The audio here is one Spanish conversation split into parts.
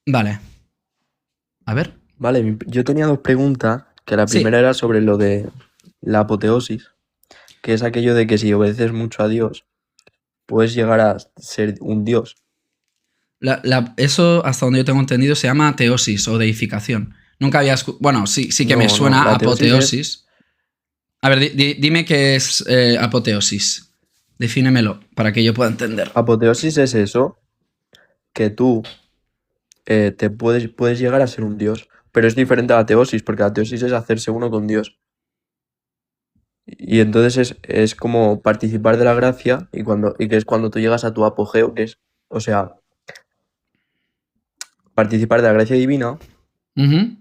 Vale. A ver. Vale, yo tenía dos preguntas, que la Sí. primera era sobre lo de la apoteosis, que es aquello de que si obedeces mucho a Dios, puedes llegar a ser un Dios. Eso, hasta donde yo tengo entendido, se llama teosis o deificación. Nunca había bueno, sí que me No, suena la teosis es apoteosis. A ver, dime qué es apoteosis. Defínemelo para que yo pueda entender. apoteosis es eso, que tú te puedes llegar a ser un Dios, pero es diferente a la teosis, porque la teosis es hacerse uno con Dios. Y entonces es como participar de la gracia y que es cuando tú llegas a tu apogeo, que es, o sea, participar de la gracia divina. Ujú.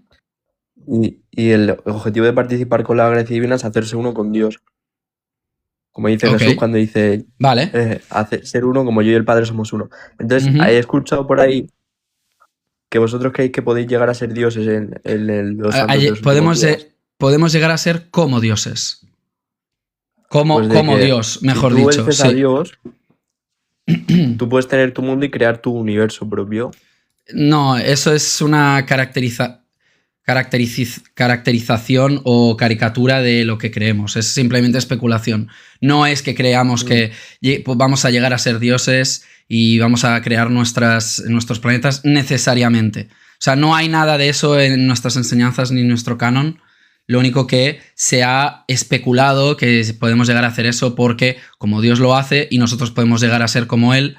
Y el objetivo de participar con la gracia divina es hacerse uno con Dios. Como dice Ok. Jesús cuando dice, Vale. ser uno como yo y el Padre somos uno. Entonces, Ujú. he escuchado por ahí que vosotros creéis que podéis llegar a ser dioses en los santos de los últimos Podemos, días. podemos llegar a ser como dioses. Pues de Como que Dios, si mejor tú dicho, obedeces a sí. Dios, tú puedes tener tu mundo y crear tu universo propio. No, eso es una caracterización o caricatura de lo que creemos. Es simplemente especulación. No es que creamos Mm. que pues, vamos a llegar a ser dioses y vamos a crear nuestros planetas necesariamente. O sea, no hay nada de eso en nuestras enseñanzas ni en nuestro canon. Lo único que se ha especulado que podemos llegar a hacer eso porque como Dios lo hace y nosotros podemos llegar a ser como Él,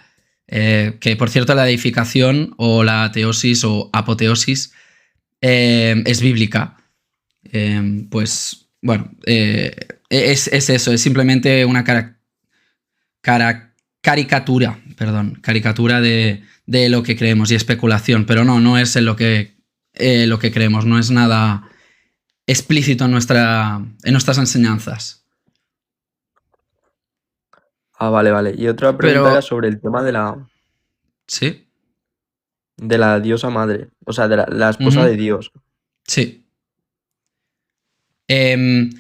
que por cierto la deificación o la teosis o apoteosis es bíblica. Pues bueno, es eso, es simplemente una caricatura de lo que creemos y especulación, pero no es en lo que creemos, no es nada explícito en nuestras enseñanzas. Ah, vale, vale. Y otra pregunta era Pero, sobre el tema sí. de la diosa madre, o sea, de la esposa Uh-huh. de Dios. Sí. Eh,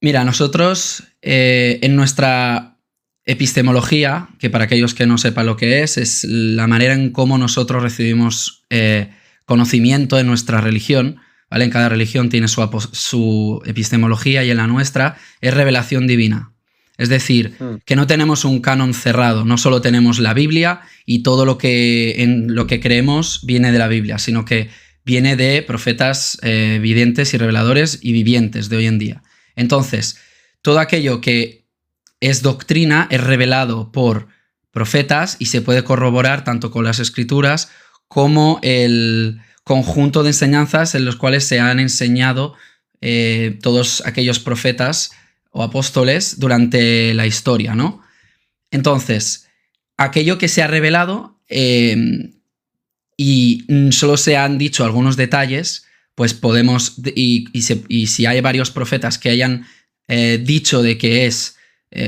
Mira, nosotros en nuestra epistemología, que para aquellos que no sepan lo que es la manera en cómo nosotros recibimos conocimiento en nuestra religión, ¿vale? En cada religión tiene su epistemología y en la nuestra es revelación divina. Es decir, Mm. que no tenemos un canon cerrado, no solo tenemos la Biblia y todo en lo que creemos viene de la Biblia, sino que viene de profetas videntes y reveladores y vivientes de hoy en día. Entonces, todo aquello que es doctrina es revelado por profetas y se puede corroborar tanto con las escrituras como el conjunto de enseñanzas en los cuales se han enseñado todos aquellos profetas o apóstoles durante la historia, ¿no? Entonces, aquello que se ha revelado y solo se han dicho algunos detalles, pues podemos, y si hay varios profetas que hayan dicho de que es,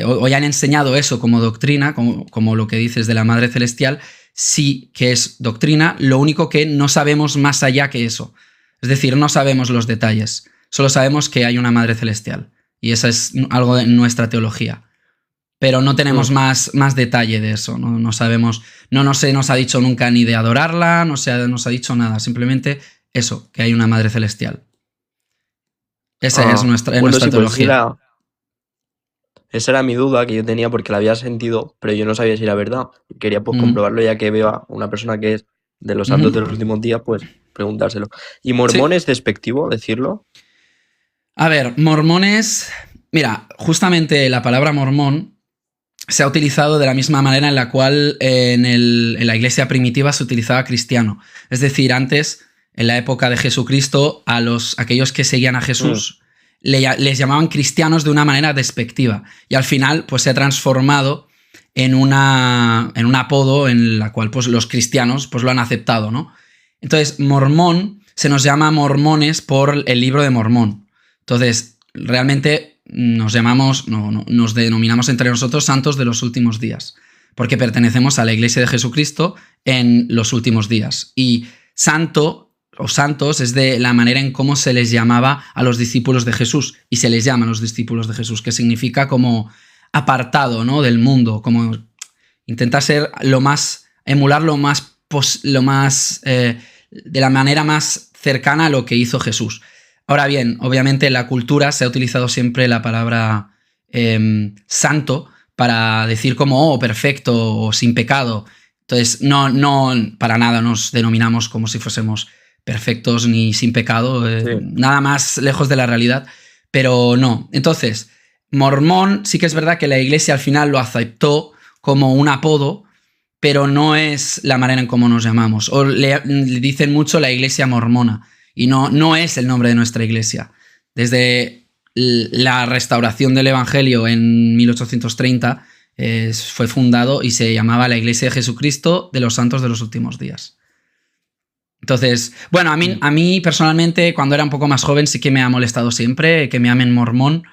o hayan enseñado eso como doctrina, como lo que dices de la Madre Celestial, sí que es doctrina, lo único que no sabemos más allá que eso. Es decir, no sabemos los detalles, solo sabemos que hay una Madre Celestial. Y esa es algo de nuestra teología. Pero no tenemos Mm. más detalle de eso, no sabemos, no se nos ha dicho nunca ni de adorarla, no se nos ha dicho nada, simplemente eso, que hay una Madre Celestial. Esa es Ah, bueno, nuestra sí, pues teología. esa era mi duda que yo tenía porque la había sentido, pero yo no sabía si era verdad. Y quería pues Uh-huh. comprobarlo ya que veo a una persona que es de los santos de los Uh-huh. últimos días, pues preguntárselo. ¿Y Sí. mormón es despectivo decirlo? A ver, mormones. Mira, justamente la palabra mormón se ha utilizado de la misma manera en la cual en la iglesia primitiva se utilizaba cristiano. Es decir, antes, en la época de Jesucristo, aquellos que seguían a Mm. Jesús les llamaban cristianos de una manera despectiva. Y al final, pues se ha transformado en un apodo en la cual pues, los cristianos pues, lo han aceptado, ¿no? Entonces, mormón se nos llama mormones por el libro de Mormón. Entonces, realmente nos denominamos entre nosotros santos de los últimos días, porque pertenecemos a la Iglesia de Jesucristo en los últimos días. Y santo o santos es de la manera en cómo se les llamaba a los discípulos de Jesús, y se les llama a los discípulos de Jesús, que significa como apartado, ¿no? Del mundo, como intenta emular lo más de la manera más cercana a lo que hizo Jesús. Ahora bien, obviamente en la cultura se ha utilizado siempre la palabra santo para decir como perfecto o sin pecado. Entonces, no para nada nos denominamos como si fuésemos perfectos ni sin pecado, nada más lejos de la realidad, pero no. Entonces, mormón sí que es verdad que la iglesia al final lo aceptó como un apodo, pero no es la manera en cómo nos llamamos. O le dicen mucho la iglesia mormona, y no es el nombre de nuestra iglesia. Desde la restauración del Evangelio en 1830 fue fundado y se llamaba la Iglesia de Jesucristo de los Santos de los Últimos Días. Entonces, bueno, a mí personalmente, cuando era un poco más joven, sí que me ha molestado siempre que me llamen mormón.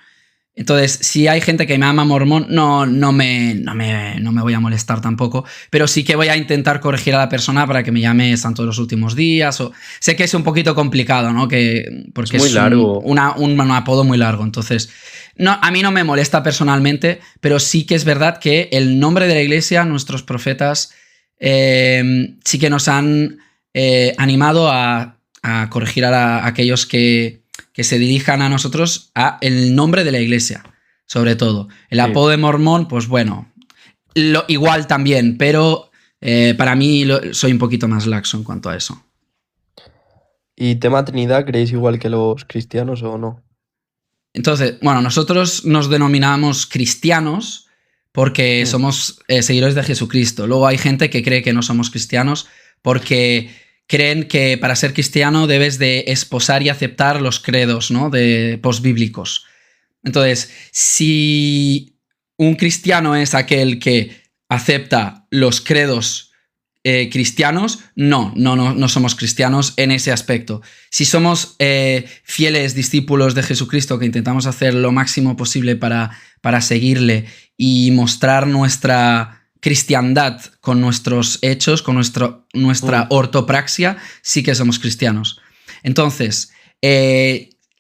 Entonces, si hay gente que me llama mormón, no me voy a molestar tampoco, pero sí que voy a intentar corregir a la persona para que me llame Santo de los Últimos Días. Sé que es un poquito complicado, ¿no? Porque es muy largo. Un apodo muy largo. Entonces, a mí no me molesta personalmente, pero sí que es verdad que el nombre de la iglesia, nuestros profetas, sí que nos han animado a corregir a aquellos que se dirijan a nosotros a el nombre de la iglesia, sobre todo. El apodo de mormón, pues bueno, igual también, pero para mí soy un poquito más laxo en cuanto a eso. ¿Y tema Trinidad, creéis igual que los cristianos o no? Entonces, bueno, nosotros nos denominamos cristianos porque somos seguidores de Jesucristo. Luego hay gente que cree que no somos cristianos porque creen que para ser cristiano debes de esposar y aceptar los credos, ¿no? Postbíblicos. Entonces, si un cristiano es aquel que acepta los credos cristianos, no somos cristianos en ese aspecto. Si somos fieles discípulos de Jesucristo que intentamos hacer lo máximo posible para seguirle y mostrar nuestra cristiandad con nuestros hechos, con nuestra ortopraxia, sí que somos cristianos. Entonces,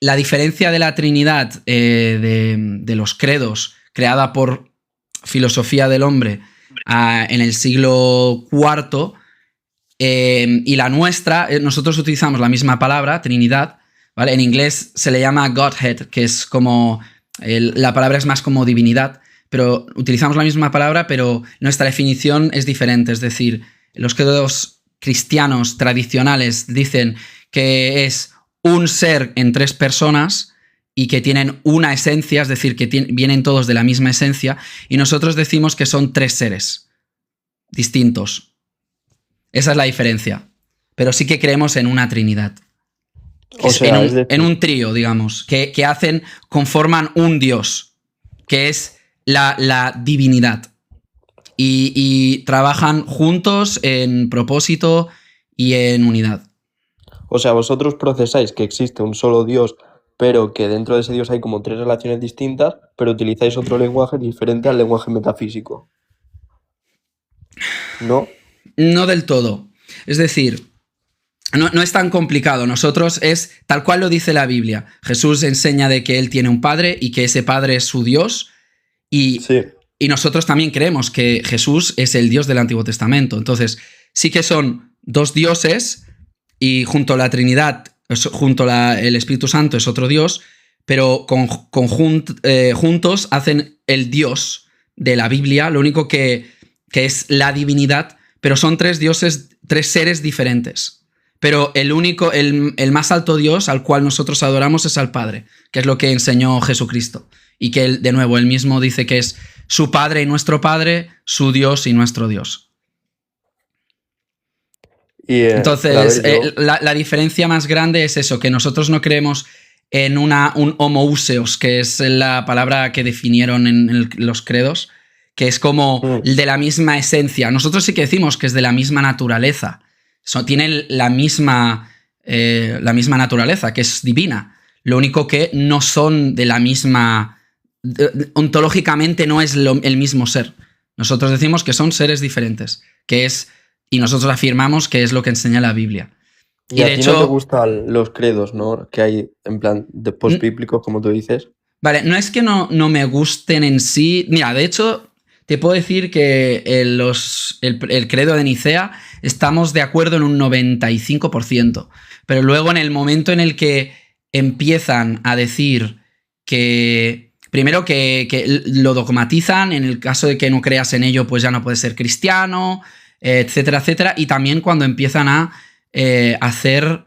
la diferencia de la Trinidad de los credos creada por filosofía del hombre en el siglo IV y la nuestra, nosotros utilizamos la misma palabra, Trinidad, ¿vale? En inglés se le llama Godhead, que es como, la palabra es más como divinidad, pero utilizamos la misma palabra, pero nuestra definición es diferente. Es decir, los credos cristianos tradicionales dicen que es un ser en tres personas y que tienen una esencia, es decir, que vienen todos de la misma esencia, y nosotros decimos que son tres seres distintos. Esa es la diferencia. Pero sí que creemos en una Trinidad. O sea, en un trío, digamos, que conforman un Dios, que es la divinidad. Y trabajan juntos en propósito y en unidad. O sea, vosotros procesáis que existe un solo Dios, pero que dentro de ese Dios hay como tres relaciones distintas, pero utilizáis otro lenguaje diferente al lenguaje metafísico, ¿no? No del todo. Es decir, no es tan complicado. Nosotros es tal cual lo dice la Biblia. Jesús enseña de que Él tiene un Padre y que ese Padre es su Dios. Y nosotros también creemos que Jesús es el Dios del Antiguo Testamento. Entonces, sí que son dos dioses y junto a la Trinidad, junto el Espíritu Santo es otro Dios, pero juntos hacen el Dios de la Biblia, lo único que es la divinidad, pero son tres dioses, tres seres diferentes. Pero el más alto Dios al cual nosotros adoramos es al Padre, que es lo que enseñó Jesucristo. Y que él, de nuevo, él mismo dice que es su Padre y nuestro Padre, su Dios y nuestro Dios. Entonces, la diferencia más grande es eso, que nosotros no creemos en un homoouseos, que es la palabra que definieron en los credos, que es como de la misma esencia. Nosotros sí que decimos que es de la misma naturaleza. Tienen la misma naturaleza, que es divina. Lo único que no son de la misma... ontológicamente no es el mismo ser. Nosotros decimos que son seres diferentes, y nosotros afirmamos que es lo que enseña la Biblia. Y de hecho, no te gustan los credos, ¿no? Que hay en plan de postbíblicos, como tú dices. Vale, no es que no me gusten en sí. Mira, de hecho, te puedo decir que el credo de Nicea estamos de acuerdo en un 95%, pero luego en el momento en el que empiezan a decir que, primero que lo dogmatizan, en el caso de que no creas en ello, pues ya no puedes ser cristiano, etcétera, etcétera, y también cuando empiezan a hacer,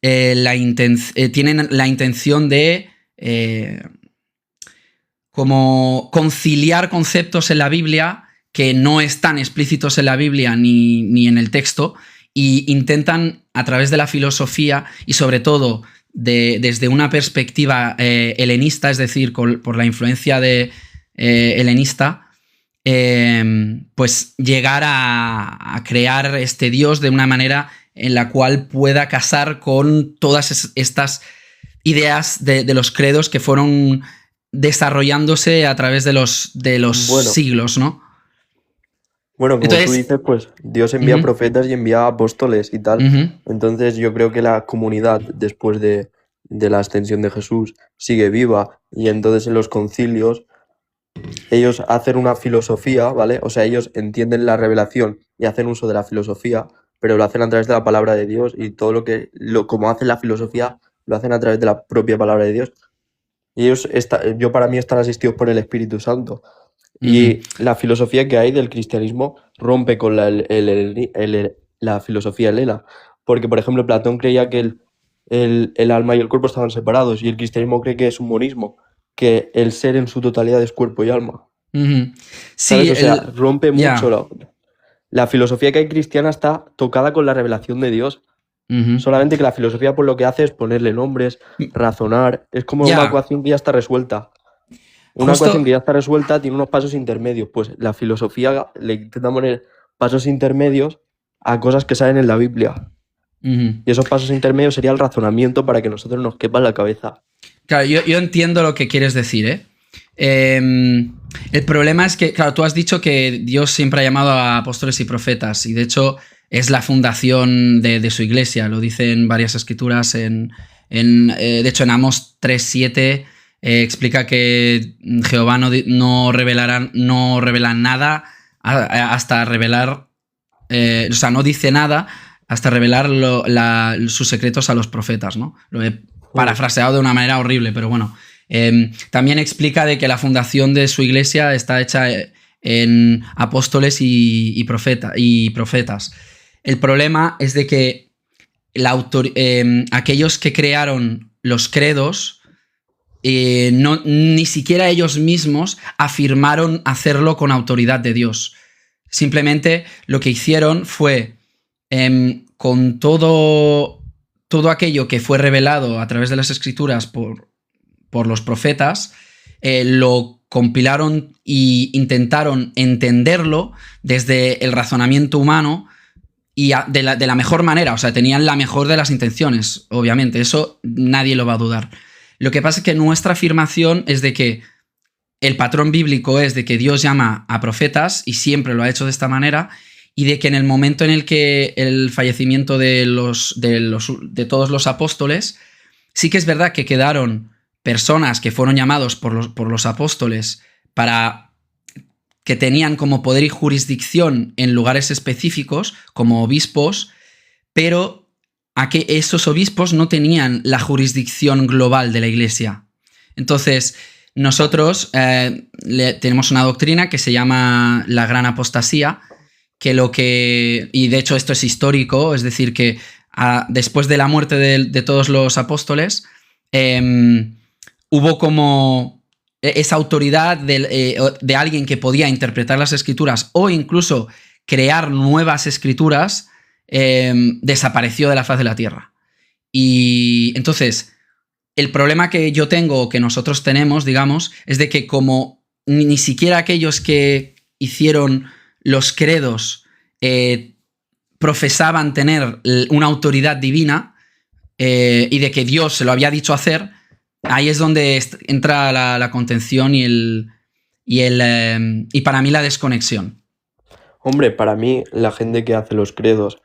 tienen la intención de como conciliar conceptos en la Biblia que no están explícitos en la Biblia ni en el texto, y intentan a través de la filosofía y sobre todo desde una perspectiva helenista, es decir, por la influencia helenista, pues llegar a crear este Dios de una manera en la cual pueda casar con todas estas ideas de los credos que fueron desarrollándose a través de los Bueno, siglos, ¿no? bueno, como tú Entonces, dices, pues Dios envía ujú, profetas y envía apóstoles y tal. ujú, Entonces yo creo que la comunidad, después de la ascensión de Jesús, sigue viva. Y entonces en los concilios ellos hacen una filosofía, ¿vale? O sea, ellos entienden la revelación y hacen uso de la filosofía, pero lo hacen a través de la palabra de Dios, y todo como hacen la filosofía, lo hacen a través de la propia palabra de Dios. Y ellos, yo para mí, están asistidos por el Espíritu Santo. ujú, Y la filosofía que hay del cristianismo rompe con la filosofía helena. Porque, por ejemplo, Platón creía que el alma y el cuerpo estaban separados, y el cristianismo cree que es un monismo, que el ser en su totalidad es cuerpo y alma. ujú. ¿Sabes? Sí, O sea, rompe mucho. ya. La filosofía que hay cristiana está tocada con la revelación de Dios. Ujú. Solamente que la filosofía, pues, lo que hace es ponerle nombres, razonar. Es como una Ya, ecuación que ya está resuelta. Una ecuación justo. que ya está resuelta tiene unos pasos intermedios. Pues la filosofía le intenta poner pasos intermedios a cosas que salen en la Biblia. Ujú. Y esos pasos intermedios sería el razonamiento para que nosotros nos quepa en la cabeza. Claro, yo entiendo lo que quieres decir, ¿eh? El problema es que, claro, tú has dicho que Dios siempre ha llamado a apóstoles y profetas, y de hecho es la fundación de su iglesia, lo dicen varias escrituras. De hecho, en Amos 3:7 explica que Jehová no revela nada hasta revelar, o sea, no dice nada hasta revelar sus secretos a los profetas, ¿no? Lo he Mm. parafraseado de una manera horrible, pero bueno. También explica de que la fundación de su iglesia está hecha en apóstoles y profetas. El problema es de que aquellos que crearon los credos, ni siquiera ellos mismos afirmaron hacerlo con autoridad de Dios. Simplemente lo que hicieron fue, con todo aquello que fue revelado a través de las escrituras por los profetas, lo compilaron e intentaron entenderlo desde el razonamiento humano y de la mejor manera. O sea, tenían la mejor de las intenciones, obviamente, eso nadie lo va a dudar. Lo que pasa es que nuestra afirmación es de que el patrón bíblico es de que Dios llama a profetas, y siempre lo ha hecho de esta manera, y de que en el momento en el que el fallecimiento de todos los apóstoles, sí que es verdad que quedaron personas que fueron llamados por los apóstoles para que tenían como poder y jurisdicción en lugares específicos, como obispos, pero a que esos obispos no tenían la jurisdicción global de la iglesia. Entonces, nosotros tenemos una doctrina que se llama la gran apostasía, y de hecho esto es histórico, es decir, que después de la muerte de todos los apóstoles, hubo como esa autoridad de alguien que podía interpretar las escrituras o incluso crear nuevas escrituras, desapareció de la faz de la tierra. Y entonces, el problema que yo tengo, que nosotros tenemos, digamos, es de que como ni siquiera aquellos que hicieron los credos profesaban tener una autoridad divina, y de que Dios se lo había dicho hacer, ahí es donde entra la contención y para mí la desconexión. Hombre, para mí, la gente que hace los credos,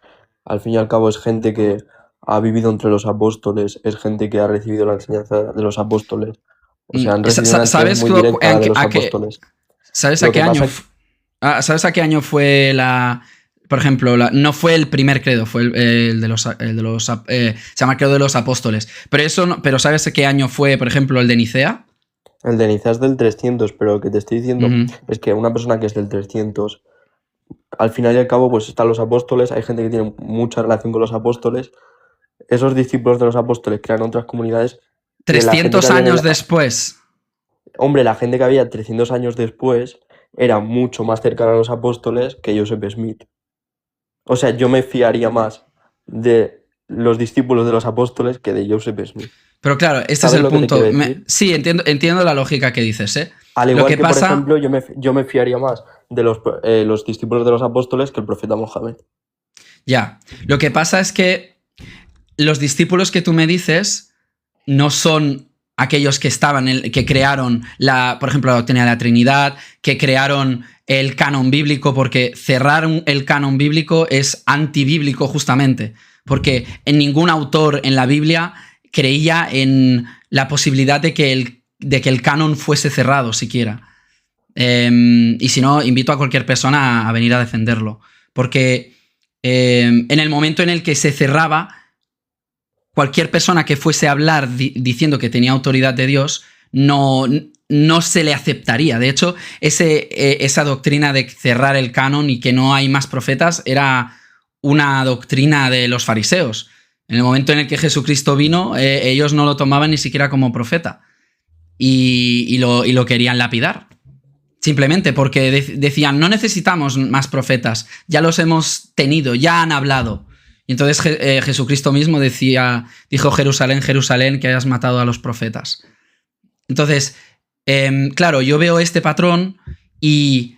al fin y al cabo, es gente que ha vivido entre los apóstoles, es gente que ha recibido la enseñanza de los apóstoles. O sea, han recibido una enseñanza ¿Sabes, muy directa, la de los a qué, apóstoles. ¿sabes a Lo qué que año? pasa, ¿Sabes a qué año fue por ejemplo, no fue el primer credo, fue el de los se llama credo de los apóstoles. Pero eso pero ¿sabes a qué año fue, por ejemplo, el de Nicea? El de Nicea es del 300, pero lo que te estoy diciendo es que una persona que es del 300, al final y al cabo, pues están los apóstoles, hay gente que tiene mucha relación con los apóstoles. Esos discípulos de los apóstoles crean otras comunidades. 300 años después. Hombre, la gente que había 300 años después era mucho más cercana a los apóstoles que Joseph Smith. O sea, yo me fiaría más de los discípulos de los apóstoles que de Joseph Smith. Pero claro, este es el punto. Sí, entiendo la lógica que dices, ¿eh? Al igual que por ejemplo, yo me fiaría más de los discípulos de los apóstoles que el profeta Mohammed. Ya. Lo que pasa es que los discípulos que tú me dices no son aquellos que que crearon, por ejemplo, la doctrina de la Trinidad, que crearon el canon bíblico, porque cerrar el canon bíblico es antibíblico justamente, porque en ningún autor en la Biblia creía en la posibilidad de que el canon fuese cerrado siquiera. Y si no, invito a cualquier persona a venir a defenderlo, porque en el momento en el que se cerraba, cualquier persona que fuese a hablar diciendo que tenía autoridad de Dios no se le aceptaría. De hecho, esa doctrina de cerrar el canon y que no hay más profetas era una doctrina de los fariseos. En el momento en el que Jesucristo vino, ellos no lo tomaban ni siquiera como profeta y lo querían lapidar. Simplemente porque decían, no necesitamos más profetas, ya los hemos tenido, ya han hablado. Y entonces Jesucristo mismo dijo, Jerusalén, Jerusalén, que hayas matado a los profetas. Entonces, claro, yo veo este patrón y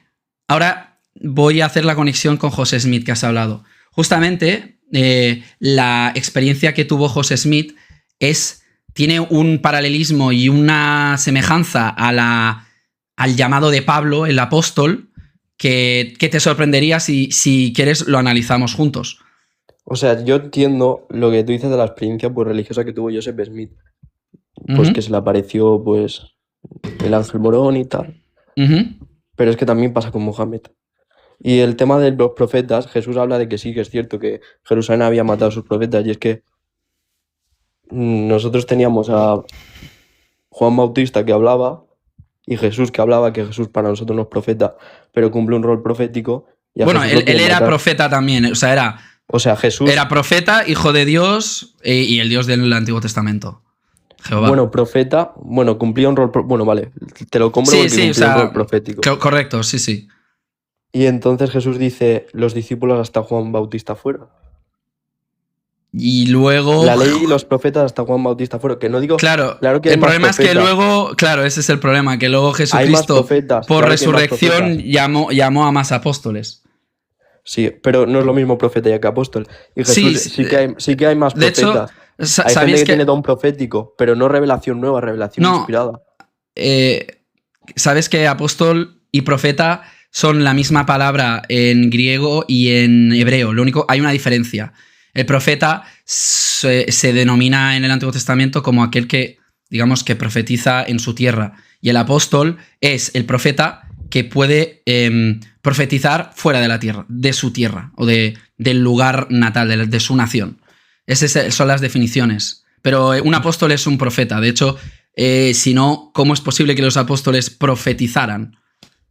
ahora voy a hacer la conexión con José Smith que has hablado. Justamente, la experiencia que tuvo José Smith tiene un paralelismo y una semejanza al llamado de Pablo, el apóstol, que te sorprendería si quieres lo analizamos juntos. O sea, yo entiendo lo que tú dices de la experiencia pues, religiosa que tuvo Joseph Smith. Pues que se le apareció pues el ángel morón y tal. Pero es que también pasa con Mohammed. Y el tema de los profetas, Jesús habla de que sí, que es cierto que Jerusalén había matado a sus profetas. Y es que nosotros teníamos a Juan Bautista que hablaba y Jesús que hablaba, que Jesús para nosotros no es profeta, pero cumple un rol profético. Y bueno, él era profeta también, o sea, Jesús era profeta, hijo de Dios y el Dios del Antiguo Testamento. Jehová. Bueno, profeta, cumplía un rol, bueno, vale, te lo compro porque cumplía un rol profético. Correcto, sí. Y entonces Jesús dice, los discípulos hasta Juan Bautista fueron. Y luego... La ley y los profetas hasta Juan Bautista fueron, que no digo... Claro que el problema es que luego, claro, ese es el problema, que luego Jesucristo, por resurrección, llamó a más apóstoles. Sí, pero no es lo mismo profeta que apóstol. Y Jesús sí que hay más profetas. De hecho, hay gente que tiene don profético, pero no revelación nueva, revelación inspirada. Sabes que apóstol y profeta son la misma palabra en griego y en hebreo. Lo único, hay una diferencia. El profeta se denomina en el Antiguo Testamento como aquel que, digamos, que profetiza en su tierra. Y el apóstol es el profeta que puede profetizar fuera de la tierra, de su tierra o del lugar natal, de su nación. Esas son las definiciones. Pero un apóstol es un profeta. De hecho, si no, ¿cómo es posible que los apóstoles profetizaran?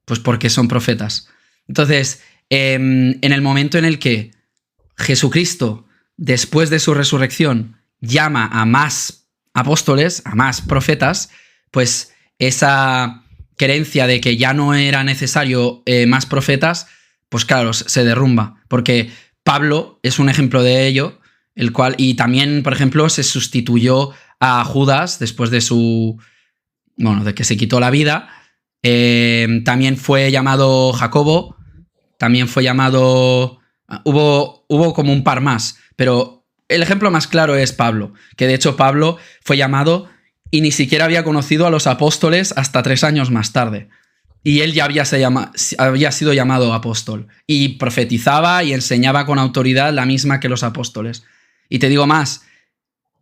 Pues porque son profetas. Entonces, en el momento en el que Jesucristo, después de su resurrección, llama a más apóstoles, a más profetas, pues esa creencia de que ya no era necesario más profetas, pues claro, se derrumba. Porque Pablo es un ejemplo de ello, el cual, y también, por ejemplo, se sustituyó a Judas después de de que se quitó la vida. También fue llamado Jacobo, también fue llamado... Hubo como un par más, pero el ejemplo más claro es Pablo, que de hecho Pablo fue llamado y ni siquiera había conocido a los apóstoles hasta 3 años más tarde. Y él ya había sido llamado apóstol y profetizaba y enseñaba con autoridad la misma que los apóstoles. Y te digo más,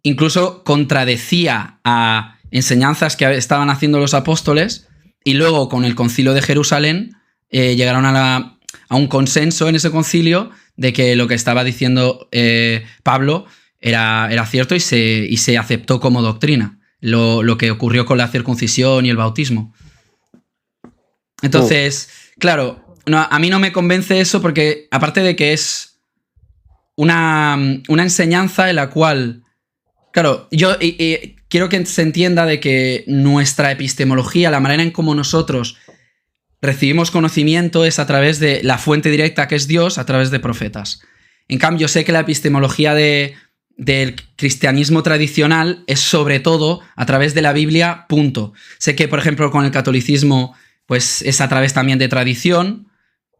incluso contradecía a enseñanzas que estaban haciendo los apóstoles y luego con el Concilio de Jerusalén llegaron a un consenso en ese concilio de que lo que estaba diciendo Pablo era cierto y se aceptó como doctrina, lo que ocurrió con la circuncisión y el bautismo. Entonces, claro, a mí no me convence eso porque aparte de que es una enseñanza en la cual, claro, yo quiero que se entienda de que nuestra epistemología, la manera en cómo nosotros recibimos conocimiento es a través de la fuente directa que es Dios, a través de profetas. En cambio, sé que la epistemología del cristianismo tradicional es sobre todo a través de la Biblia, punto. Sé que, por ejemplo, con el catolicismo pues es a través también de tradición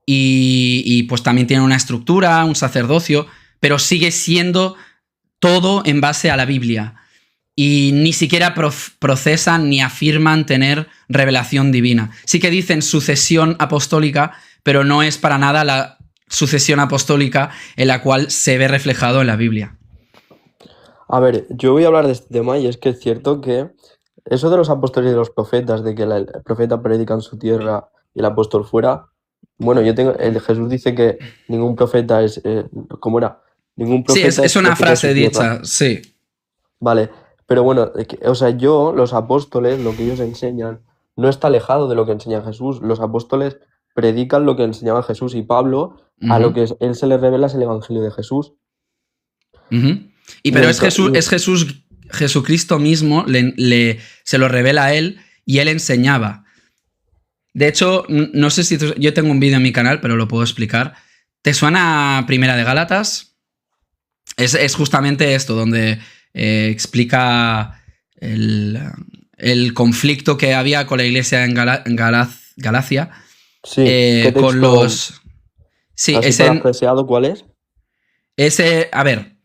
y pues también tiene una estructura, un sacerdocio, pero sigue siendo todo en base a la Biblia. Y ni siquiera procesan ni afirman tener revelación divina. Sí que dicen sucesión apostólica, pero no es para nada la sucesión apostólica en la cual se ve reflejado en la Biblia. A ver, yo voy a hablar de este tema y es que es cierto que eso de los apóstoles y de los profetas, de que el profeta predica en su tierra y el apóstol fuera, bueno, Jesús dice que ningún profeta es, ¿cómo era? Ningún profeta sí, es una frase dicha, tierra. sí. Vale, pero bueno, o sea, los apóstoles, lo que ellos enseñan, no está alejado de lo que enseña Jesús. Los apóstoles predican lo que enseñaba Jesús y Pablo, a lo que él se le revela es el evangelio de Jesús. Y pero es Jesucristo mismo se lo revela a él y él enseñaba. De hecho, no sé si yo tengo un vídeo en mi canal, pero lo puedo explicar. ¿Te suena Primera de Gálatas? Es justamente esto, donde explica el conflicto que había con la iglesia en Galacia. Sí, ¿qué texto con los... Sí, ¿cuál es? A ver,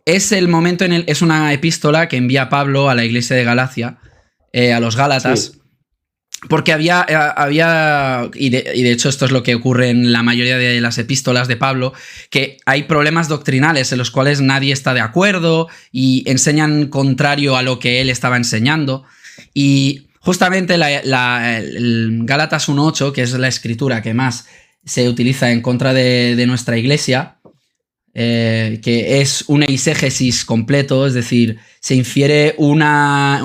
es el momento es una epístola que envía Pablo a la iglesia de Galacia, a los Gálatas, Sí. Porque había y de hecho esto es lo que ocurre en la mayoría de las epístolas de Pablo, que hay problemas doctrinales en los cuales nadie está de acuerdo y enseñan contrario a lo que él estaba enseñando. Y justamente el Gálatas 1.8, que es la escritura que más se utiliza en contra de nuestra iglesia, que es un eisegesis completo, es decir, se infiere un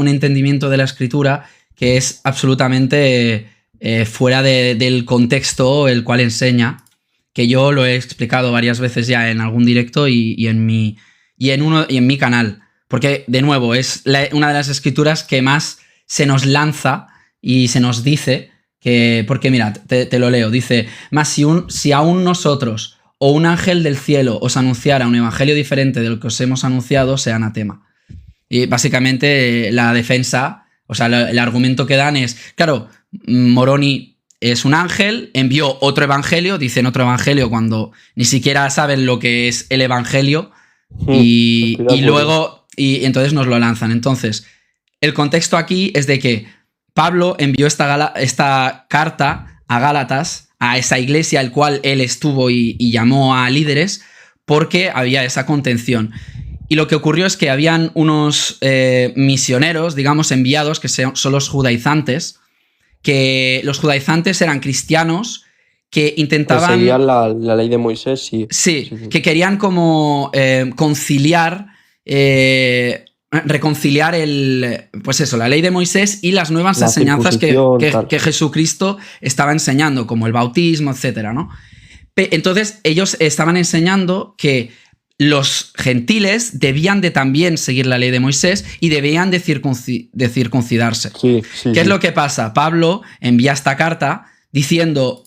entendimiento de la escritura que es absolutamente fuera del contexto el cual enseña, que yo lo he explicado varias veces ya en algún directo y en mi canal. Porque, de nuevo, es una de las escrituras que más se nos lanza y se nos dice que... Porque, mira, te lo leo. Dice, mas si aún nosotros o un ángel del cielo os anunciara un evangelio diferente de lo que os hemos anunciado, sea anatema. Y básicamente la defensa... O sea, el argumento que dan es, claro, Moroni es un ángel, envió otro evangelio, dicen otro evangelio cuando ni siquiera saben lo que es el evangelio y luego, y entonces nos lo lanzan. Entonces, el contexto aquí es de que Pablo envió esta carta a Gálatas, a esa iglesia al cual él estuvo y llamó a líderes, porque había esa contención. Y lo que ocurrió es que habían unos misioneros, digamos, enviados, que son los judaizantes, que los judaizantes eran cristianos que intentaban... Seguían la ley de Moisés, sí. Sí, que querían como conciliar, reconciliar pues eso, la ley de Moisés y las nuevas enseñanzas que Jesucristo estaba enseñando, como el bautismo, etcétera, ¿no? Entonces, ellos estaban enseñando que los gentiles debían de también seguir la ley de Moisés y debían de circuncidarse. Sí, ¿Qué es lo que pasa? Pablo envía esta carta diciendo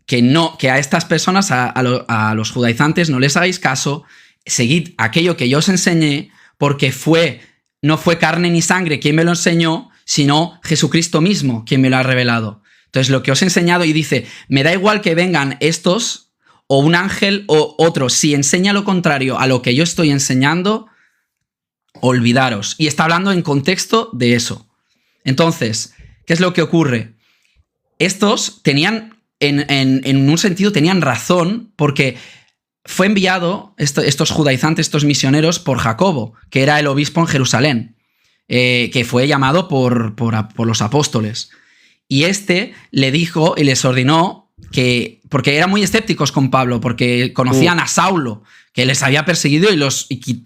que a estas personas, a los judaizantes, no les hagáis caso, seguid aquello que yo os enseñé, porque no fue carne ni sangre quien me lo enseñó, sino Jesucristo mismo quien me lo ha revelado. Entonces, lo que os he enseñado, y dice, me da igual que vengan estos o un ángel o otro, si enseña lo contrario a lo que yo estoy enseñando, olvidaros. Y está hablando en contexto de eso. Entonces, ¿qué es lo que ocurre? Estos tenían, en un sentido, tenían razón, porque fue enviado, estos judaizantes, estos misioneros, por Jacobo, que era el obispo en Jerusalén, que fue llamado por los apóstoles. Y le dijo y les ordenó porque eran muy escépticos con Pablo, porque conocían a Saulo, que les había perseguido y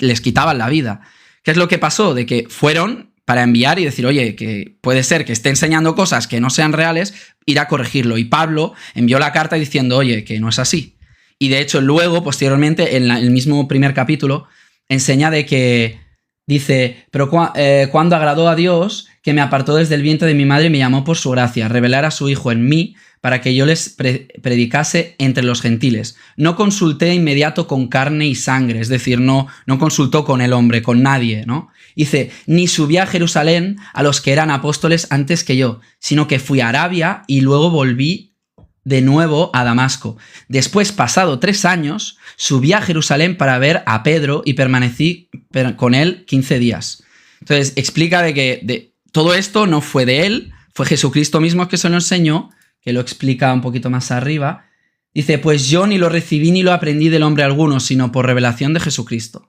les quitaban la vida. ¿Qué es lo que pasó? De que fueron para enviar y decir, oye, que puede ser que esté enseñando cosas que no sean reales, ir a corregirlo. Y Pablo envió la carta diciendo, oye, que no es así. Y de hecho, luego, posteriormente, en el mismo primer capítulo, enseña de que dice, pero cuando agradó a Dios, que me apartó desde el vientre de mi madre y me llamó por su gracia, revelar a su Hijo en mí, para que yo les predicase entre los gentiles. No consulté de inmediato con carne y sangre, es decir, no consultó con el hombre, con nadie, ¿no? Dice, ni subí a Jerusalén a los que eran apóstoles antes que yo, sino que fui a Arabia y luego volví de nuevo a Damasco. Después, pasado 3 años, subí a Jerusalén para ver a Pedro y permanecí con él 15 días. Entonces, explica de que todo esto no fue de él, fue Jesucristo mismo que se lo enseñó, que lo explica un poquito más arriba. Dice, pues yo ni lo recibí ni lo aprendí del hombre alguno, sino por revelación de Jesucristo.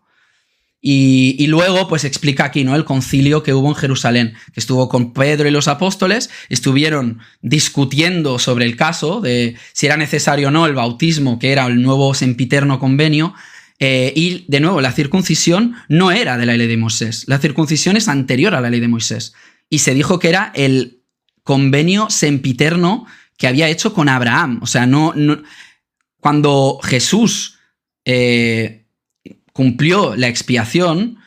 Y luego, pues explica aquí, ¿no? El concilio que hubo en Jerusalén, que estuvo con Pedro y los apóstoles, estuvieron discutiendo sobre el caso de si era necesario o no el bautismo, que era el nuevo sempiterno convenio, y de nuevo, la circuncisión no era de la ley de Moisés, la circuncisión es anterior a la ley de Moisés, y se dijo que era el convenio sempiterno que había hecho con Abraham. O sea, cuando Jesús cumplió la expiación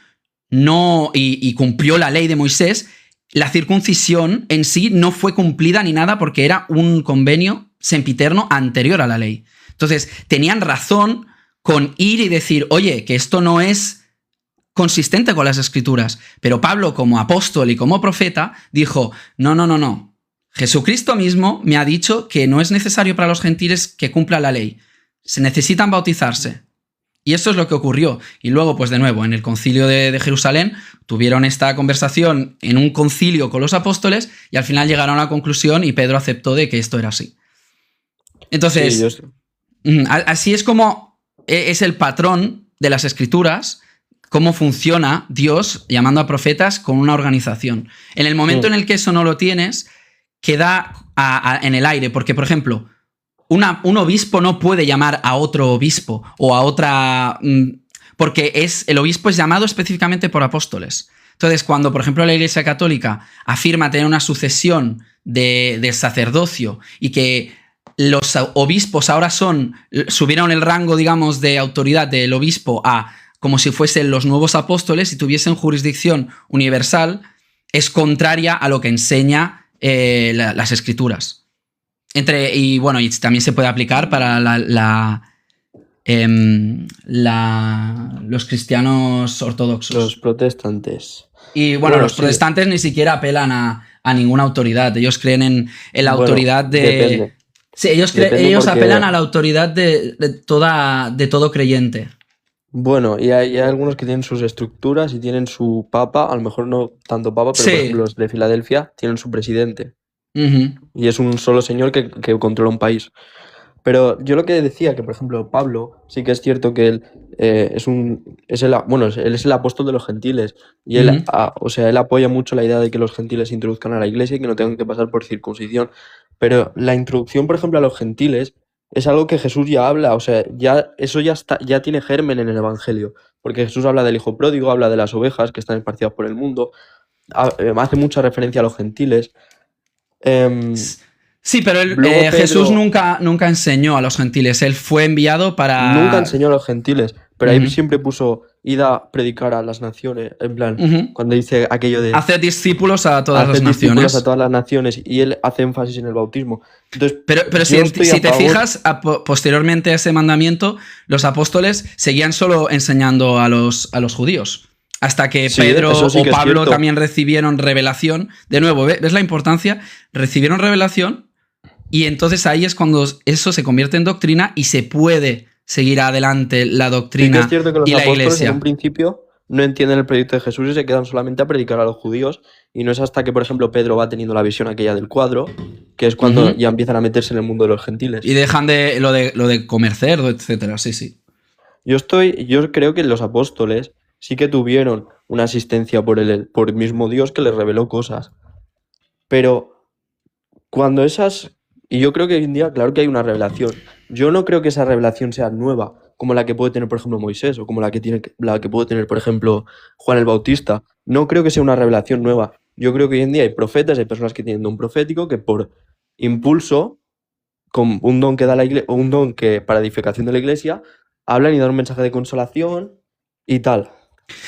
y cumplió la ley de Moisés, la circuncisión en sí no fue cumplida ni nada porque era un convenio sempiterno anterior a la ley. Entonces, tenían razón con ir y decir, oye, que esto no es consistente con las Escrituras. Pero Pablo, como apóstol y como profeta, dijo, no. Jesucristo mismo me ha dicho que no es necesario para los gentiles que cumpla la ley. Se necesitan bautizarse. Y eso es lo que ocurrió. Y luego, pues de nuevo, en el concilio de Jerusalén, tuvieron esta conversación en un concilio con los apóstoles y al final llegaron a la conclusión y Pedro aceptó de que esto era así. Entonces, así es como es el patrón de las Escrituras, cómo funciona Dios llamando a profetas con una organización. En el momento en el que eso no lo tienes, queda en el aire, porque, por ejemplo, un obispo no puede llamar a otro obispo o a otra... porque el obispo es llamado específicamente por apóstoles. Entonces, cuando, por ejemplo, la Iglesia Católica afirma tener una sucesión de sacerdocio y que los obispos ahora subieron el rango, digamos, de autoridad del obispo a como si fuesen los nuevos apóstoles y tuviesen jurisdicción universal, es contraria a lo que enseña las Escrituras. Y también se puede aplicar para los cristianos ortodoxos. Los protestantes. Y los protestantes ni siquiera apelan a ninguna autoridad. Ellos creen en la autoridad de... Depende. Sí, ellos apelan a la autoridad de todo creyente. Bueno, y hay algunos que tienen sus estructuras y tienen su papa, a lo mejor no tanto papa, pero por ejemplo los de Filadelfia tienen su presidente. Y es un solo señor que controla un país. Pero yo lo que decía, que por ejemplo Pablo, sí que es cierto que él él es el apóstol de los gentiles. Y él apoya mucho la idea de que los gentiles se introduzcan a la iglesia y que no tengan que pasar por circuncisión. Pero la introducción, por ejemplo, a los gentiles es algo que Jesús ya habla, o sea, eso ya tiene germen en el Evangelio, porque Jesús habla del hijo pródigo, habla de las ovejas que están esparcidas por el mundo, hace mucha referencia a los gentiles. Sí, pero Jesús nunca enseñó a los gentiles, él fue enviado para... Nunca enseñó a los gentiles, pero ahí siempre puso, id a predicar a las naciones, en plan, cuando dice aquello de... Hacer discípulos a todas las naciones. Discípulos a todas las naciones, y él hace énfasis en el bautismo. Entonces, pero si te fijas, posteriormente a ese mandamiento, los apóstoles seguían solo enseñando a los judíos. Hasta que Pedro o Pablo también recibieron revelación. De nuevo, ¿ves la importancia? Recibieron revelación y entonces ahí es cuando eso se convierte en doctrina y se puede seguir adelante la doctrina sí que es cierto que los y la apóstoles iglesia. En un principio no entienden el proyecto de Jesús y se quedan solamente a predicar a los judíos, y no es hasta que, por ejemplo, Pedro va teniendo la visión aquella del cuadro, que es cuando ya empiezan a meterse en el mundo de los gentiles. Y dejan lo de comer cerdo, etcétera. Sí. Yo creo que los apóstoles sí que tuvieron una asistencia por el mismo Dios que les reveló cosas. Pero cuando esas Y yo creo que hoy en día, claro que hay una revelación. Yo no creo que esa revelación sea nueva, como la que puede tener, por ejemplo, Moisés, o como la que puede tener, por ejemplo, Juan el Bautista. No creo que sea una revelación nueva. Yo creo que hoy en día hay profetas, hay personas que tienen don profético, que por impulso, con un don que da la iglesia, o un don que para edificación de la iglesia, hablan y dan un mensaje de consolación y tal.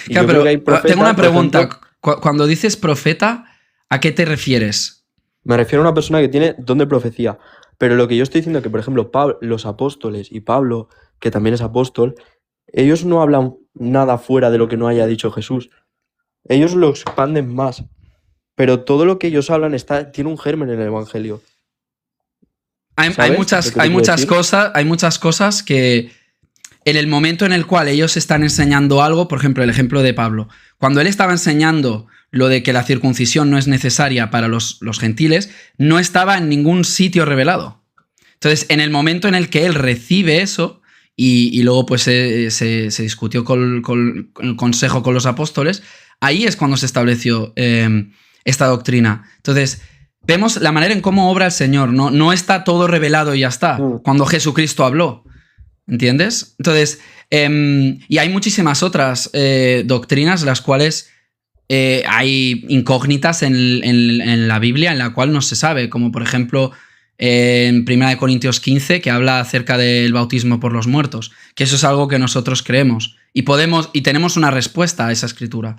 Y Claro, yo creo que hay pero profetas, tengo una por ejemplo, pregunta. Cuando dices profeta, ¿a qué te refieres? me refiero a una persona que tiene don de profecía. Pero lo que yo estoy diciendo es que, por ejemplo, los apóstoles y Pablo, que también es apóstol, ellos no hablan nada fuera de lo que no haya dicho Jesús. Ellos lo expanden más. Pero todo lo que ellos hablan tiene un germen en el Evangelio. Hay ¿Sabes lo muchas, que te hay quiero muchas decir? cosas, hay muchas cosas que en el momento en el cual ellos están enseñando algo, por ejemplo, el ejemplo de Pablo, cuando él estaba enseñando lo de que la circuncisión no es necesaria para los gentiles, no estaba en ningún sitio revelado. Entonces, en el momento en el que él recibe eso, y luego pues se discutió con el consejo con los apóstoles, ahí es cuando se estableció esta doctrina. Entonces, vemos la manera en cómo obra el Señor. No está todo revelado y ya está. Cuando Jesucristo habló. ¿Entiendes? Entonces, y hay muchísimas otras doctrinas las cuales hay incógnitas en la Biblia en la cual no se sabe, como por ejemplo en 1 Corintios 15, que habla acerca del bautismo por los muertos, que eso es algo que nosotros creemos y tenemos una respuesta a esa escritura.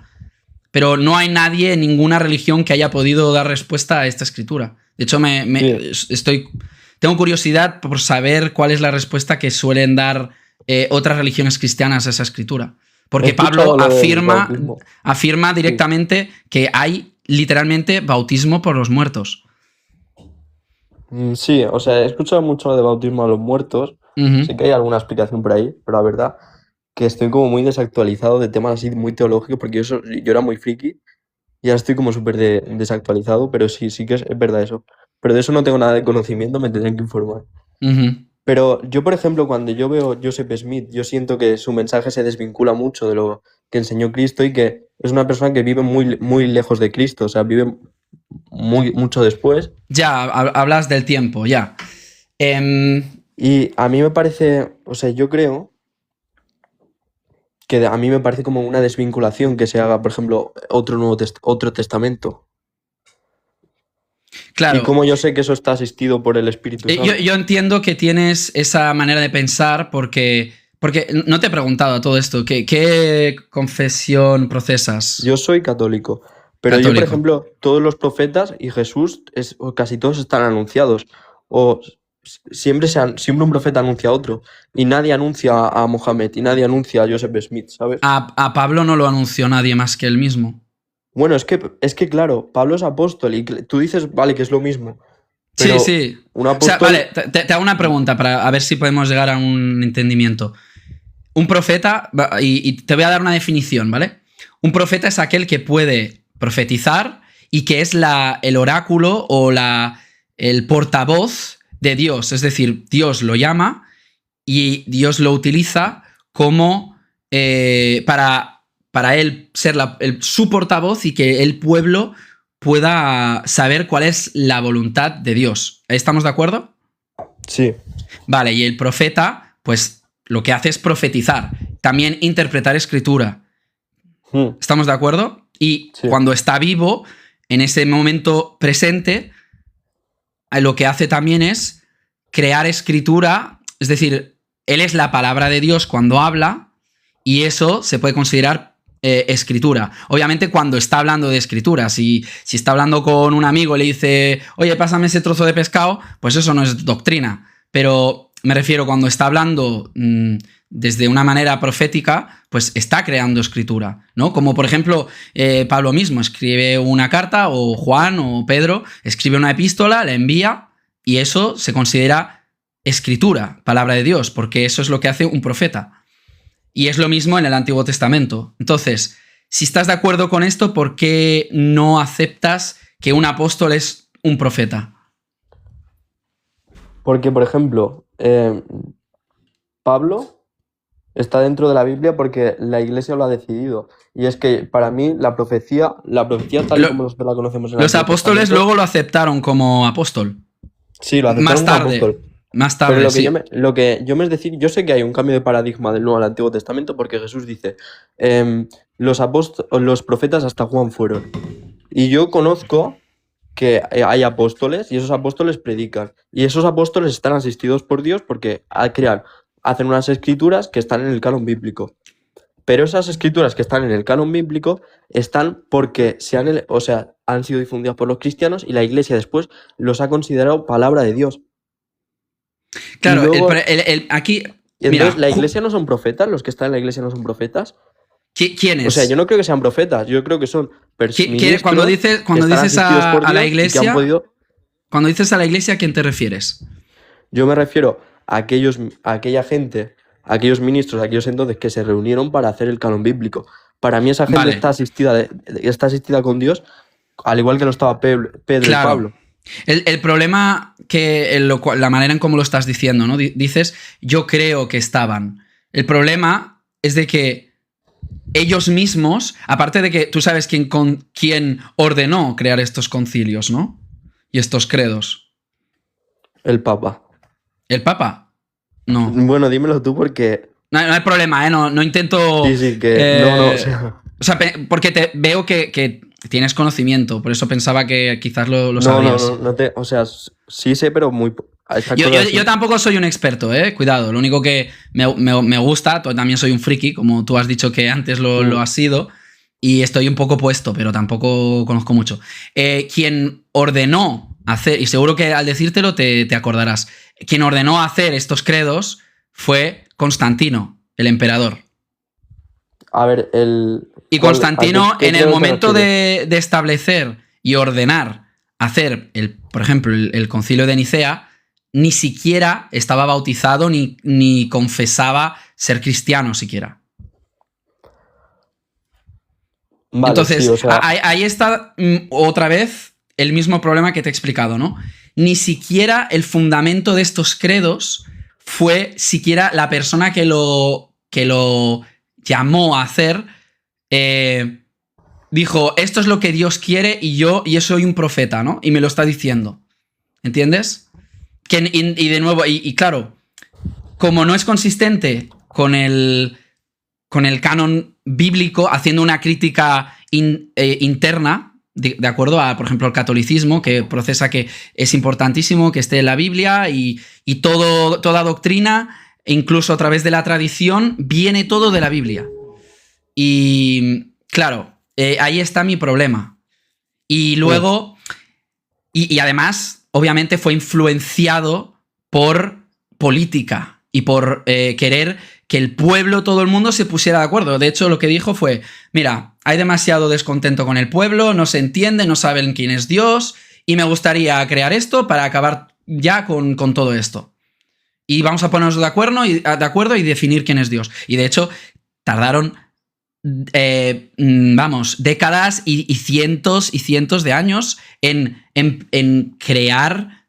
Pero no hay nadie en ninguna religión que haya podido dar respuesta a esta escritura. De hecho, tengo curiosidad por saber cuál es la respuesta que suelen dar otras religiones cristianas a esa escritura. Porque Pablo afirma directamente que hay literalmente bautismo por los muertos. Sí, o sea, he escuchado mucho de bautismo a los muertos. Sí que hay alguna explicación por ahí, pero la verdad que estoy como muy desactualizado de temas así muy teológicos, porque yo era muy friki y ahora estoy como súper desactualizado, pero sí que es verdad eso. Pero de eso no tengo nada de conocimiento, me tendrían que informar. Pero yo, por ejemplo, cuando yo veo a Joseph Smith, yo siento que su mensaje se desvincula mucho de lo que enseñó Cristo y que es una persona que vive muy, muy lejos de Cristo, o sea, vive mucho después. Ya, hablas del tiempo, ya. Y a mí me parece, o sea, yo creo que a mí me parece como una desvinculación que se haga, por ejemplo, otro testamento. Claro. Y como yo sé que eso está asistido por el Espíritu Santo. Yo entiendo que tienes esa manera de pensar porque no te he preguntado todo esto. ¿Qué confesión procesas? Yo soy católico. Pero yo, por ejemplo, todos los profetas y Jesús, o casi todos están anunciados. O siempre un profeta anuncia a otro. Y nadie anuncia a Mohammed, y nadie anuncia a Joseph Smith, ¿sabes? A Pablo no lo anunció nadie más que él mismo. Bueno, es que claro, Pablo es apóstol y tú dices, vale, que es lo mismo. Pero sí. Un apóstol... O sea, vale, te hago una pregunta para ver si podemos llegar a un entendimiento. Un profeta, y te voy a dar una definición, ¿vale? Un profeta es aquel que puede profetizar y que es el oráculo o el portavoz de Dios. Es decir, Dios lo llama y Dios lo utiliza como para él ser su portavoz y que el pueblo pueda saber cuál es la voluntad de Dios. ¿Estamos de acuerdo? Sí. Vale, y el profeta, pues lo que hace es profetizar, también interpretar escritura. ¿Estamos de acuerdo? Y sí. Cuando está vivo, en ese momento presente, lo que hace también es crear escritura, es decir, él es la palabra de Dios cuando habla y eso se puede considerar escritura. Obviamente cuando está hablando de escritura, si está hablando con un amigo y le dice, oye, pásame ese trozo de pescado, pues eso no es doctrina. Pero me refiero cuando está hablando desde una manera profética, pues está creando escritura, ¿no? Como por ejemplo Pablo mismo escribe una carta, o Juan o Pedro escribe una epístola, la envía y eso se considera escritura, palabra de Dios, porque eso es lo que hace un profeta. Y es lo mismo en el Antiguo Testamento. Entonces, si estás de acuerdo con esto, ¿por qué no aceptas que un apóstol es un profeta? Porque, por ejemplo, Pablo está dentro de la Biblia porque la Iglesia lo ha decidido. Y es que para mí la profecía tal como la conocemos en el Los Antiguo apóstoles Testamento, luego lo aceptaron como apóstol. Sí, lo aceptaron Más como tarde. apóstol. Más Pero tarde, lo que sí. lo que yo me es decir, yo sé que hay un cambio de paradigma del Nuevo al Antiguo Testamento porque Jesús dice, los profetas hasta Juan fueron. Y yo conozco que hay apóstoles y esos apóstoles predican. Y esos apóstoles están asistidos por Dios porque hacen unas escrituras que están en el canon bíblico. Pero esas escrituras que están en el canon bíblico están porque han sido difundidas por los cristianos y la Iglesia después los ha considerado palabra de Dios. Y Claro, luego, aquí, y entonces, mira, ¿la Iglesia no son profetas? ¿Los que están en la Iglesia no son profetas? ¿quién O sea, yo es? no creo que sean profetas, yo creo que son Cuando ministros dices, que están asistidos por a la Dios y que han iglesia, podido... cuando dices a la iglesia, ¿a quién te refieres? Yo me refiero a aquella gente, a aquellos ministros, a aquellos entonces que se reunieron para hacer el canon bíblico. Para mí esa gente Vale, está asistida con Dios, al igual que lo estaba Pedro y claro. Pablo. El problema que la manera en cómo lo estás diciendo, ¿no? Dices, yo creo que estaban. El problema es de que ellos mismos, aparte de que tú sabes quién ordenó crear estos concilios, ¿no? Y estos credos. El Papa. ¿El Papa? No. Bueno, dímelo tú porque... No hay problema, ¿eh? No intento... Sí, que... No, o sea... O sea, porque veo que tienes conocimiento, por eso pensaba que quizás lo No, sabrías. o sea, sí sé, pero muy... Yo tampoco soy un experto, cuidado. Lo único que me gusta, también soy un friki, como tú has dicho que antes lo has sido, y estoy un poco puesto, pero tampoco conozco mucho. Quien ordenó hacer, y seguro que al decírtelo te acordarás, quien ordenó hacer estos credos fue Constantino, el emperador. A ver, Y Constantino, ¿qué en el credo te momento refieres? de establecer y ordenar hacer, por ejemplo, el concilio de Nicea, ni siquiera estaba bautizado ni confesaba ser cristiano siquiera. Vale, Entonces, sí, o sea... ahí está otra vez el mismo problema que te he explicado, ¿no? Ni siquiera el fundamento de estos credos fue siquiera la persona que lo llamó a hacer, dijo, esto es lo que Dios quiere y yo soy un profeta, ¿no? Y me lo está diciendo. ¿Entiendes? Y de nuevo, y claro, como no es consistente con el canon bíblico, haciendo una crítica interna, de acuerdo a, por ejemplo, el catolicismo, que procesa que es importantísimo que esté en la Biblia y toda doctrina, incluso a través de la tradición, viene todo de la Biblia. Y claro, ahí está mi problema. Y luego, y además, obviamente fue influenciado por política y por querer que el pueblo, todo el mundo se pusiera de acuerdo. De hecho, lo que dijo fue, mira, hay demasiado descontento con el pueblo, no se entiende, no saben quién es Dios, y me gustaría crear esto para acabar ya con todo esto. Y vamos a ponernos de acuerdo y definir quién es Dios. Y de hecho, tardaron, décadas y cientos de años en crear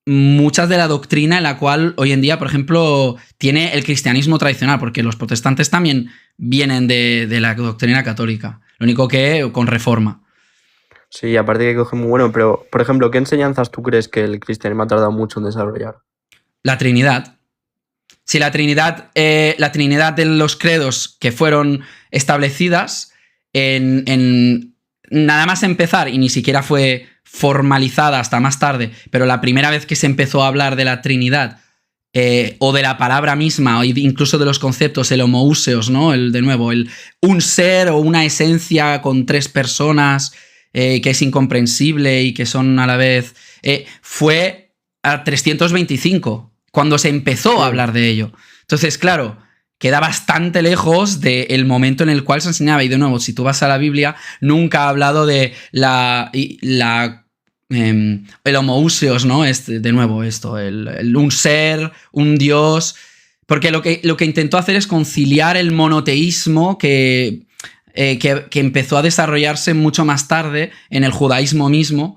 muchas de la doctrina en la cual hoy en día, por ejemplo, tiene el cristianismo tradicional, porque los protestantes también vienen de la doctrina católica, lo único que con reforma. Sí, aparte que coge muy bueno, pero, por ejemplo, ¿qué enseñanzas tú crees que el cristianismo ha tardado mucho en desarrollar? La Trinidad. Si la Trinidad de los credos que fueron establecidas en nada más empezar, y ni siquiera fue formalizada hasta más tarde, pero la primera vez que se empezó a hablar de la Trinidad, o de la palabra misma, o incluso de los conceptos, el homoouseos, ¿no? Un ser o una esencia con tres personas, que es incomprensible y que son a la vez, fue a 325, cuando se empezó a hablar de ello. Entonces, claro, queda bastante lejos del momento en el cual se enseñaba. Y de nuevo, si tú vas a la Biblia, nunca ha hablado de el homoouseos, ¿no? De nuevo, un ser, un dios. Porque lo que intentó hacer es conciliar el monoteísmo que empezó a desarrollarse mucho más tarde en el judaísmo mismo.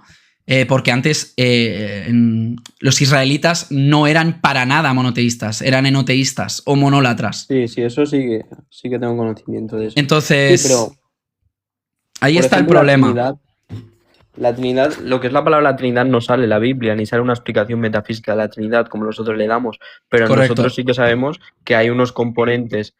Porque antes los israelitas no eran para nada monoteístas, eran enoteístas o monólatras. Sí, eso sí que tengo conocimiento de eso. Entonces, Sí, pero, ahí por está ejemplo, el problema. La Trinidad, lo que es la palabra Trinidad no sale en la Biblia, ni sale una explicación metafísica de la Trinidad como nosotros le damos, pero nosotros Correcto. sí que sabemos que hay unos componentes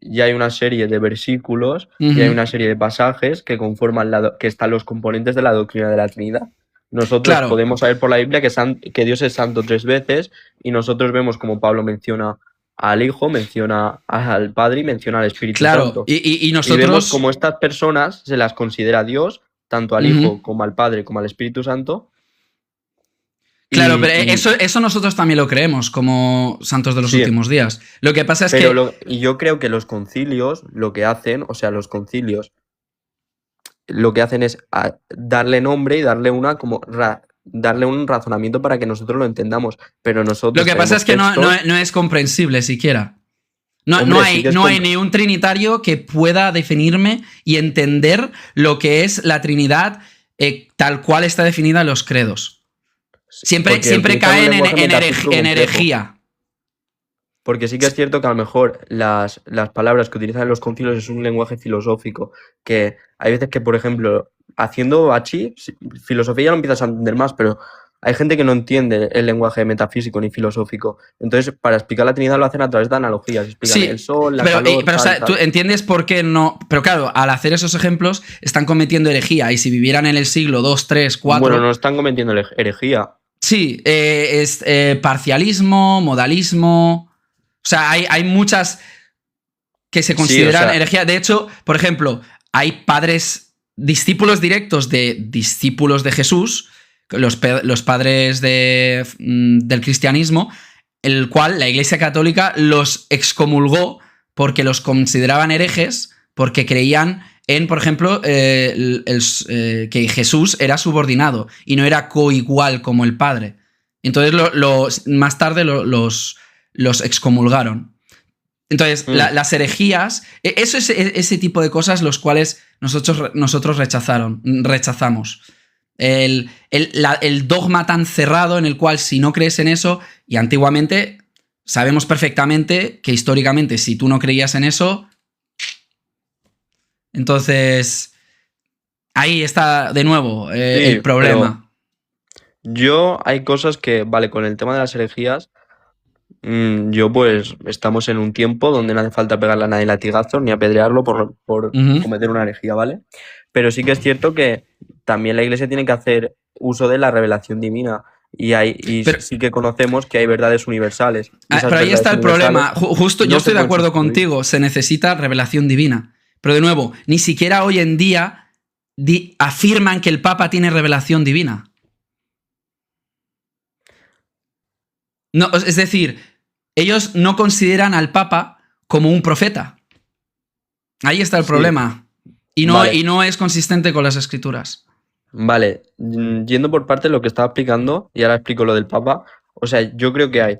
y hay una serie de versículos y hay Ujú. una serie de pasajes que conforman que están los componentes de la doctrina de la Trinidad. Nosotros Claro, podemos saber por la Biblia que Dios es santo 3 veces y nosotros vemos como Pablo menciona al Hijo, menciona al Padre y menciona al Espíritu claro. Santo. Y Y vemos nosotros. como estas personas se las considera Dios, tanto al Ujú. Hijo como al Padre como al Espíritu Santo. Claro, pero Y eso nosotros también lo creemos como santos de los sí, últimos días. Lo que pasa es pero que, y yo creo que los concilios lo que hacen, o sea, los concilios lo que hacen es darle nombre y darle darle un razonamiento para que nosotros lo entendamos. Pero lo nosotros que pasa tenemos es que textos. no es comprensible siquiera. Hombre, sí que es No hay ni un trinitario que pueda definirme y entender lo que es la Trinidad tal cual está definida en los credos. Porque Siempre utilizan un caen lenguaje metafísico en complejo. herejía. Porque sí que es cierto que a lo mejor las palabras que utilizan en los concilios es un lenguaje filosófico, que hay veces que, por ejemplo, haciendo bachi, filosofía ya lo empiezas a entender más, pero hay gente que no entiende el lenguaje metafísico ni filosófico. Entonces, para explicar la Trinidad lo hacen a través de analogías. Explican el Sí, sol, la calor, pero o tal, sea, tú tal. entiendes por qué no. Pero claro, al hacer esos ejemplos están cometiendo herejía. Y si vivieran en el siglo 2, 3, Bueno, 4. no están cometiendo herejía. Sí, es parcialismo, modalismo. O sea, hay muchas que se Sí, o consideran sea, herejía. De hecho, por ejemplo, hay padres, discípulos directos de discípulos de Jesús, los padres del cristianismo, el cual la Iglesia Católica los excomulgó porque los consideraban herejes, porque creían en, por ejemplo, que Jesús era subordinado y no era coigual como el Padre. Entonces, más tarde los excomulgaron. Entonces, las herejías, eso es ese tipo de cosas los cuales nosotros rechazamos. El dogma tan cerrado en el cual si no crees en eso, y antiguamente sabemos perfectamente que históricamente si tú no creías en eso, entonces ahí está de nuevo el sí, pero problema. hay cosas que, vale, con el tema de las herejías. Yo pues estamos en un tiempo donde no hace falta pegarle a nadie latigazos ni apedrearlo por Ujú. cometer una herejía, ¿vale? Pero sí que es cierto que también la Iglesia tiene que hacer uso de la revelación divina y Pero, sí que conocemos que hay verdades universales y esas pero ahí está verdades el universales problema. Justo yo no se estoy de pueden acuerdo sustituir. contigo, se necesita revelación divina. Pero de nuevo, ni siquiera hoy en día afirman que el Papa tiene revelación divina. No, es decir, ellos no consideran al Papa como un profeta. Ahí está el Sí, problema. vale, Y no es consistente con las escrituras. vale. Yendo por parte de lo que estaba explicando, y ahora explico lo del Papa, o sea, yo creo que hay.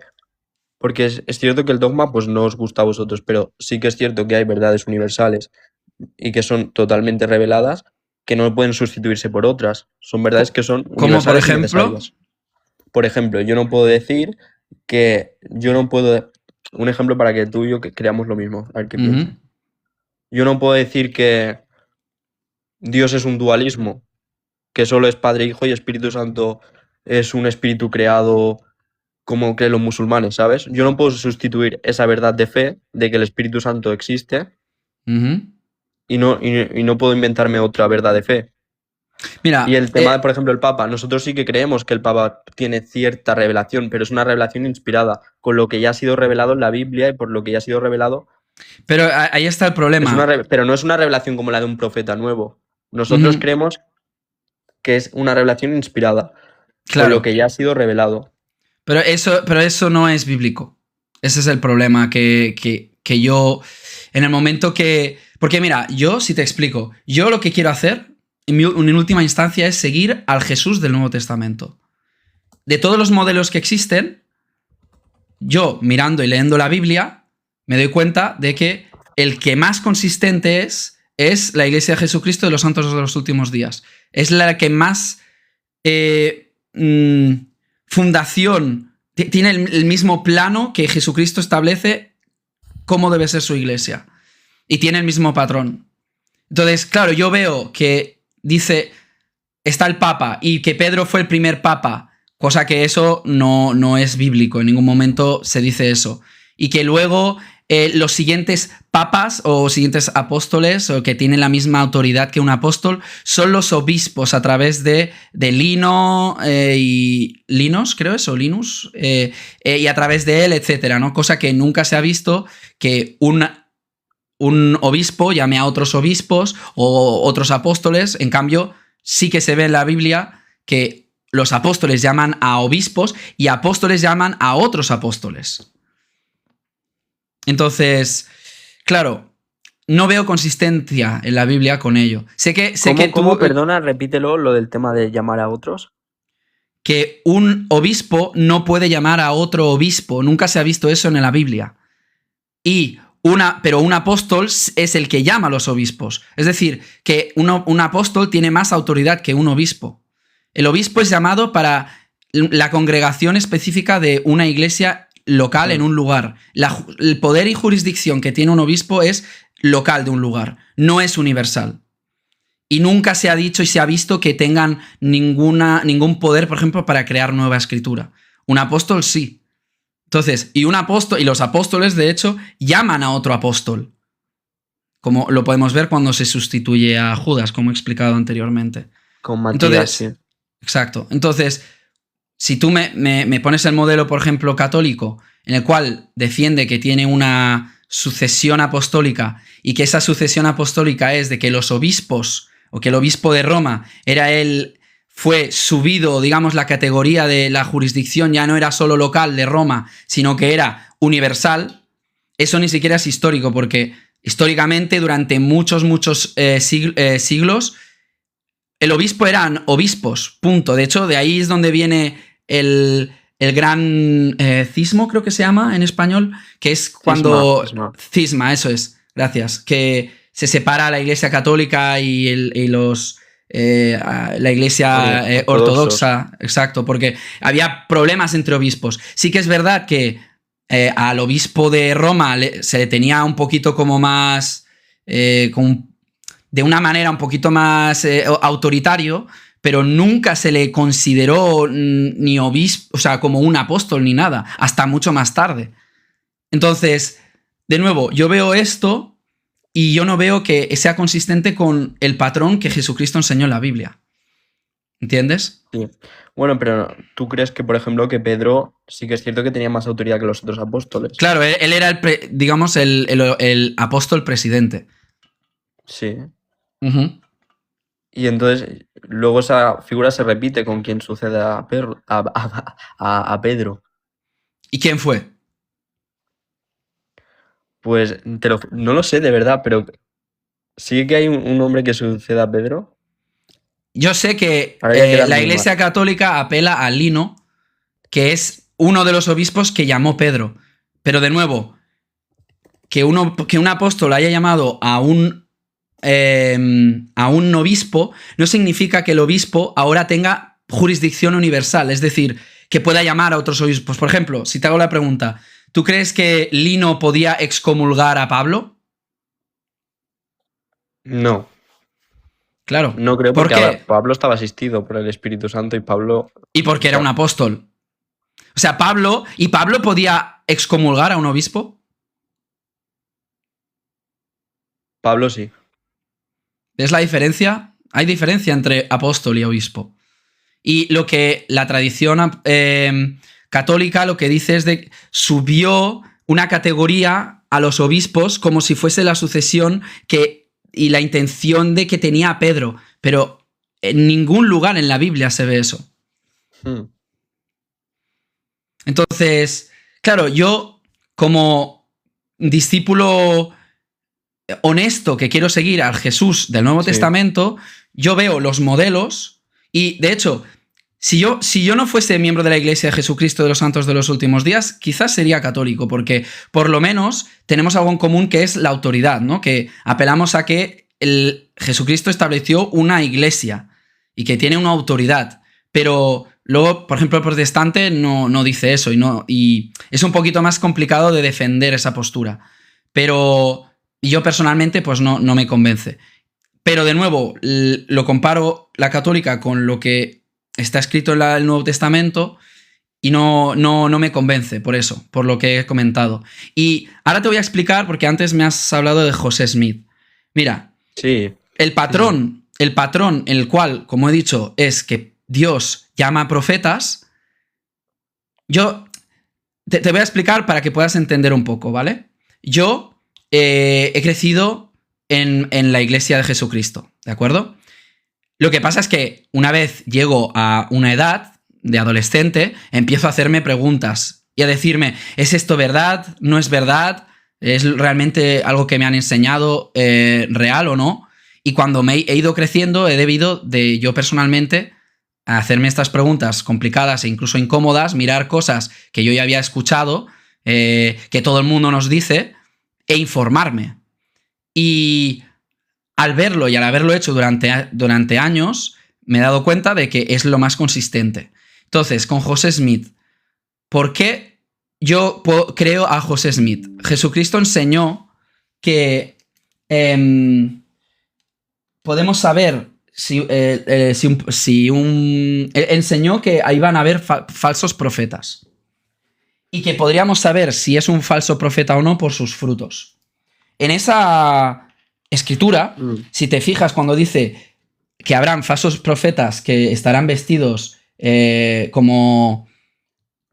Porque es cierto que el dogma pues no os gusta a vosotros, pero sí que es cierto que hay verdades universales y que son totalmente reveladas que no pueden sustituirse por otras. Son verdades que son Como por universales y ejemplo. necesarias. Por ejemplo, yo no puedo decir que yo no puedo... Un ejemplo para que tú y yo que creamos lo mismo, a ver qué Uh-huh. piensas. Yo no puedo decir que Dios es un dualismo, que solo es Padre, Hijo y Espíritu Santo es un espíritu creado como que los musulmanes, ¿sabes? Yo no puedo sustituir esa verdad de fe de que el Espíritu Santo existe Uh-huh. y no puedo inventarme otra verdad de fe. Y Mira, el tema, por ejemplo, el Papa, nosotros sí que creemos que el Papa tiene cierta revelación, pero es una revelación inspirada, con lo que ya ha sido revelado en la Biblia y por lo que ya ha sido revelado, pero ahí está el problema. pero no es una revelación como la de un profeta nuevo. Nosotros Uh-huh. creemos que es una revelación inspirada, con lo Claro, que ya ha sido revelado. pero eso no es bíblico. Ese es el problema que yo, en el momento que... Porque mira, yo, si te explico, yo lo que quiero hacer, en última instancia, es seguir al Jesús del Nuevo Testamento. De todos los modelos que existen, yo, mirando y leyendo la Biblia, me doy cuenta de que el que más consistente es la Iglesia de Jesucristo de los Santos de los Últimos Días. Es la que más fundación, tiene el mismo plano que Jesucristo establece cómo debe ser su iglesia. Y tiene el mismo patrón. Entonces, claro, yo veo que dice, está el Papa y que Pedro fue el primer Papa, cosa que eso no es bíblico, en ningún momento se dice eso. Y que luego los siguientes papas o siguientes apóstoles, o que tienen la misma autoridad que un apóstol, son los obispos a través de Lino y Linos, creo es, o Linus, y a través de él, etcétera, ¿no? Cosa que nunca se ha visto que un obispo llame a otros obispos o otros apóstoles. En cambio, sí que se ve en la Biblia que los apóstoles llaman a obispos y apóstoles llaman a otros apóstoles. Entonces, claro, no veo consistencia en la Biblia con ello. Sé que ¿Cómo? Perdona, repítelo, lo del tema de llamar a otros. Que un obispo no puede llamar a otro obispo. Nunca se ha visto eso en la Biblia. Pero un apóstol es el que llama a los obispos. Es decir, que un apóstol tiene más autoridad que un obispo. El obispo es llamado para la congregación específica de una iglesia local en un lugar. El poder y jurisdicción que tiene un obispo es local de un lugar, no es universal. Y nunca se ha dicho y se ha visto que tengan ningún poder, por ejemplo, para crear nueva escritura. Un apóstol sí. Entonces, y los apóstoles, de hecho, llaman a otro apóstol. Como lo podemos ver cuando se sustituye a Judas, como he explicado anteriormente. Con Matías, sí. Exacto. Entonces, si tú me pones el modelo, por ejemplo, católico, en el cual defiende que tiene una sucesión apostólica y que esa sucesión apostólica es de que los obispos, o que el obispo de Roma fue subido, digamos, la categoría de la jurisdicción, ya no era solo local de Roma, sino que era universal, eso ni siquiera es histórico, porque históricamente durante muchos siglos el obispo eran obispos, punto. De hecho, de ahí es donde viene el gran cismo, creo que se llama en español, que es cuando... Cisma, eso es, gracias. Que se separa la Iglesia Católica y la Iglesia ortodoxa, exacto, porque había problemas entre obispos. Sí que es verdad que al obispo de Roma se le tenía un poquito como más... de una manera un poquito más autoritario, pero nunca se le consideró ni obispo, o sea, como un apóstol ni nada, hasta mucho más tarde. Entonces, de nuevo, yo veo esto y yo no veo que sea consistente con el patrón que Jesucristo enseñó en la Biblia. ¿Entiendes? Sí. Bueno, pero ¿tú crees que, por ejemplo, que Pedro sí que es cierto que tenía más autoridad que los otros apóstoles? Claro, él era el apóstol presidente. Sí. Uh-huh. Y entonces, luego esa figura se repite con quien sucede a Pedro. ¿Y quién fue? Pues no lo sé de verdad, pero ¿sí que hay un hombre que suceda a Pedro? Yo sé que la Iglesia Católica apela a Lino, que es uno de los obispos que llamó Pedro. Pero de nuevo, que un apóstol haya llamado a un obispo no significa que el obispo ahora tenga jurisdicción universal, es decir, que pueda llamar a otros obispos. Por ejemplo, si te hago la pregunta, ¿tú crees que Lino podía excomulgar a Pablo? No. Claro. No creo, porque Pablo estaba asistido por el Espíritu Santo y Pablo... Y porque era un apóstol. O sea, Pablo podía excomulgar a un obispo. Pablo sí. ¿Ves la diferencia? Hay diferencia entre apóstol y obispo. Y lo que la tradición católica lo que dice es de subió una categoría a los obispos como si fuese la sucesión y la intención de que tenía Pedro. Pero en ningún lugar en la Biblia se ve eso. Entonces, claro, yo como discípulo honesto que quiero seguir al Jesús del Nuevo Testamento, yo veo los modelos y, de hecho, si yo no fuese miembro de la Iglesia de Jesucristo de los Santos de los Últimos Días, quizás sería católico, porque por lo menos tenemos algo en común que es la autoridad, ¿no? Que apelamos a que Jesucristo estableció una iglesia y que tiene una autoridad, pero luego, por ejemplo, el protestante no dice eso y es un poquito más complicado de defender esa postura, pero yo personalmente pues no me convence. Pero de nuevo, lo comparo la católica con lo que está escrito en el Nuevo Testamento y no me convence por eso, por lo que he comentado. Y ahora te voy a explicar, porque antes me has hablado de José Smith. Mira, Sí. el patrón en el cual, como he dicho, es que Dios llama a profetas. Yo te voy a explicar para que puedas entender un poco, ¿vale? Yo he crecido en la iglesia de Jesucristo, ¿de acuerdo? Lo que pasa es que una vez llego a una edad de adolescente, empiezo a hacerme preguntas y a decirme, ¿es esto verdad? ¿No es verdad? ¿Es realmente algo que me han enseñado real o no? Y cuando he ido creciendo, he debido de yo personalmente a hacerme estas preguntas complicadas e incluso incómodas, mirar cosas que yo ya había escuchado, que todo el mundo nos dice, e informarme. Y al verlo y al haberlo hecho durante años, me he dado cuenta de que es lo más consistente. Entonces, con José Smith, ¿por qué yo creo a José Smith? Jesucristo enseñó que podemos saber enseñó que iban a haber falsos profetas y que podríamos saber si es un falso profeta o no por sus frutos. En esa escritura, si te fijas cuando dice que habrán falsos profetas que estarán vestidos como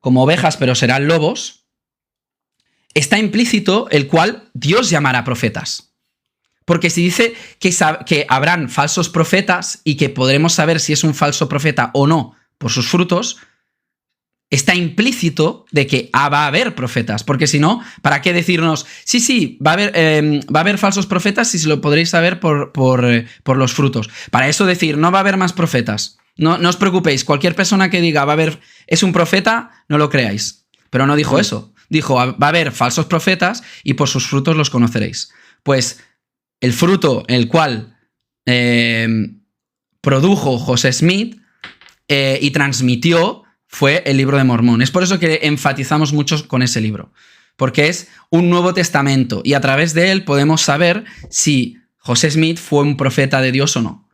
ovejas pero serán lobos, está implícito el cual Dios llamará profetas. Porque si dice que habrán falsos profetas y que podremos saber si es un falso profeta o no por sus frutos, está implícito de que va a haber profetas. Porque si no, ¿para qué decirnos, sí, va a haber falsos profetas si lo podréis saber por los frutos? Para eso decir, no va a haber más profetas. No os preocupéis, cualquier persona que diga es un profeta, no lo creáis. Pero no dijo eso. Dijo, va a haber falsos profetas y por sus frutos los conoceréis. Pues el fruto el cual produjo José Smith y transmitió fue el Libro de Mormón. Es por eso que enfatizamos mucho con ese libro, porque es un Nuevo Testamento y a través de él podemos saber si José Smith fue un profeta de Dios o no.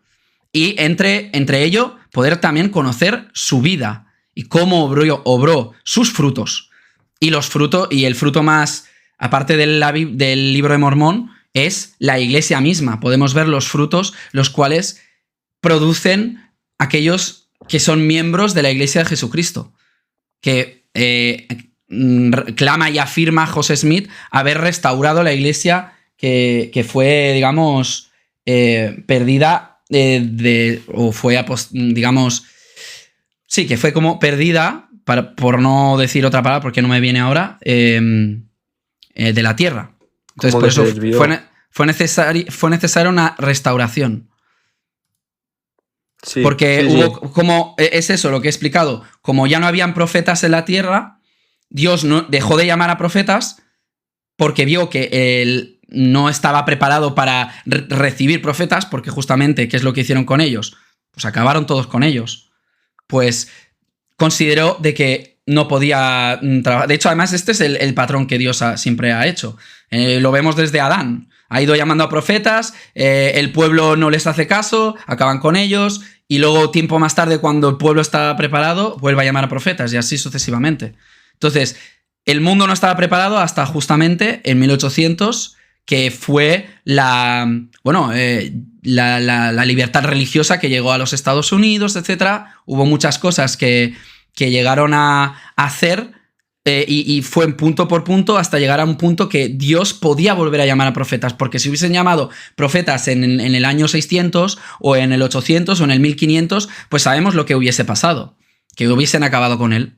Y entre ello, poder también conocer su vida y cómo obró sus frutos. Y el fruto más, aparte del Libro de Mormón, es la iglesia misma. Podemos ver los frutos, los cuales producen aquellos que son miembros de la iglesia de Jesucristo, que clama y afirma José Smith haber restaurado la iglesia que fue, digamos, perdida o fue, digamos, sí, que fue como perdida, por no decir otra palabra porque no me viene ahora, de la tierra. Entonces, por eso fue necesaria una restauración. Sí, porque sí, hubo sí. como es eso lo que he explicado, como ya no habían profetas en la tierra, Dios dejó de llamar a profetas porque vio que él no estaba preparado para recibir profetas, porque justamente, ¿qué es lo que hicieron con ellos? Pues acabaron todos con ellos. Pues consideró de que no podía trabajar. De hecho, además, este es el patrón que Dios siempre ha hecho. Lo vemos desde Adán. Ha ido llamando a profetas, el pueblo no les hace caso, acaban con ellos, y luego, tiempo más tarde, cuando el pueblo está preparado, vuelve a llamar a profetas, y así sucesivamente. Entonces, el mundo no estaba preparado hasta justamente en 1800, que fue la libertad religiosa que llegó a los Estados Unidos, etc. Hubo muchas cosas que llegaron a hacer y fue en punto por punto hasta llegar a un punto que Dios podía volver a llamar a profetas, porque si hubiesen llamado profetas en el año 600 o en el 800 o en el 1500, pues sabemos lo que hubiese pasado, que hubiesen acabado con él.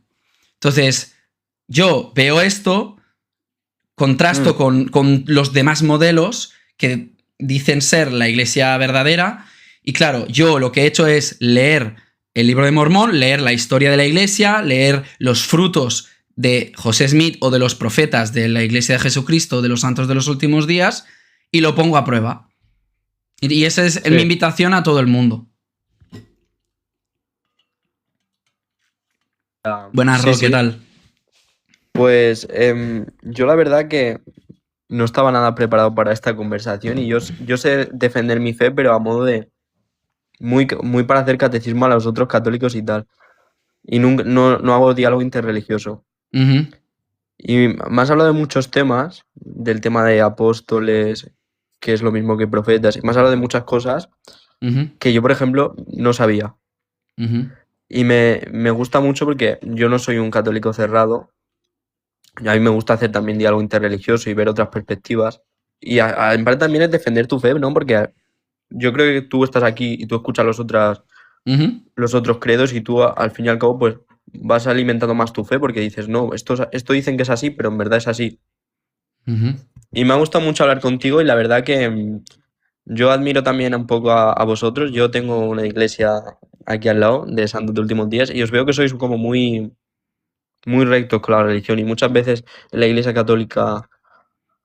Entonces, yo veo esto, contrasto con los demás modelos que dicen ser la iglesia verdadera, y claro, yo lo que he hecho es leer el Libro de Mormón, leer la historia de la iglesia, leer los frutos de José Smith o de los profetas de la iglesia de Jesucristo, de los santos de los últimos días, y lo pongo a prueba. Y esa es mi invitación a todo el mundo. Buenas, Ro, ¿qué tal? Pues yo la verdad que no estaba nada preparado para esta conversación y yo sé defender mi fe, pero a modo de muy para hacer catecismo a los otros católicos y tal. Y no hago diálogo interreligioso. Ujú, Y me has hablado de muchos temas, del tema de apóstoles, que es lo mismo que profetas, y me has hablado de muchas cosas ujú, que yo, por ejemplo, no sabía. ujú. Y me gusta mucho porque yo no soy un católico cerrado. Y a mí me gusta hacer también diálogo interreligioso y ver otras perspectivas. Y en parte también es defender tu fe, ¿no? Porque yo creo que tú estás aquí y tú escuchas Ujú, los otros credos y tú al fin y al cabo pues vas alimentando más tu fe porque dices, no, esto dicen que es así, pero en verdad es así. ujú. Y me ha gustado mucho hablar contigo y la verdad que yo admiro también un poco a vosotros. Yo tengo una iglesia aquí al lado de Santos de Últimos Días y os veo que sois como muy rectos con la religión y muchas veces en la iglesia católica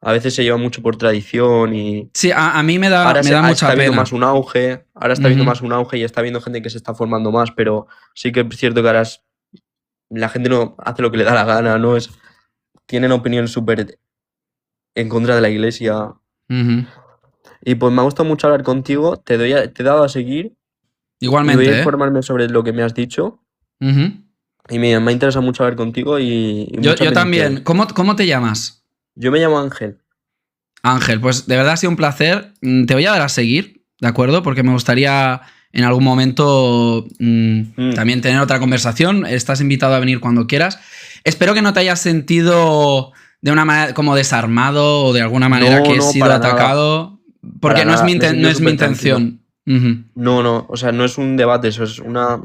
a veces se lleva mucho por tradición y Sí, a mí me da está mucha habiendo más pena. un auge, ahora está habiendo Ujú, más un auge y está habiendo gente que se está formando más, pero sí que es cierto que ahora la gente no hace lo que le da la gana, tienen opiniones súper en contra de la iglesia. ujú. Y pues me ha gustado mucho hablar contigo, te he dado a seguir y voy a Igualmente, ¿eh? informarme sobre lo que me has dicho. Ujú. Y me ha interesado mucho hablar contigo y muchas Yo también. bendiciones. ¿Cómo te llamas? Yo me llamo Ángel. Ángel, pues de verdad ha sido un placer. Te voy a dar a seguir, ¿de acuerdo? Porque me gustaría en algún momento Mm, también tener otra conversación. Estás invitado a venir cuando quieras. Espero que no te hayas sentido de una manera como desarmado o de alguna manera que he no, sido para nada, atacado, porque para nada. Me he no sentido es mi súper tranquilo. intención. Ujú, No, o sea, no es un debate, eso es una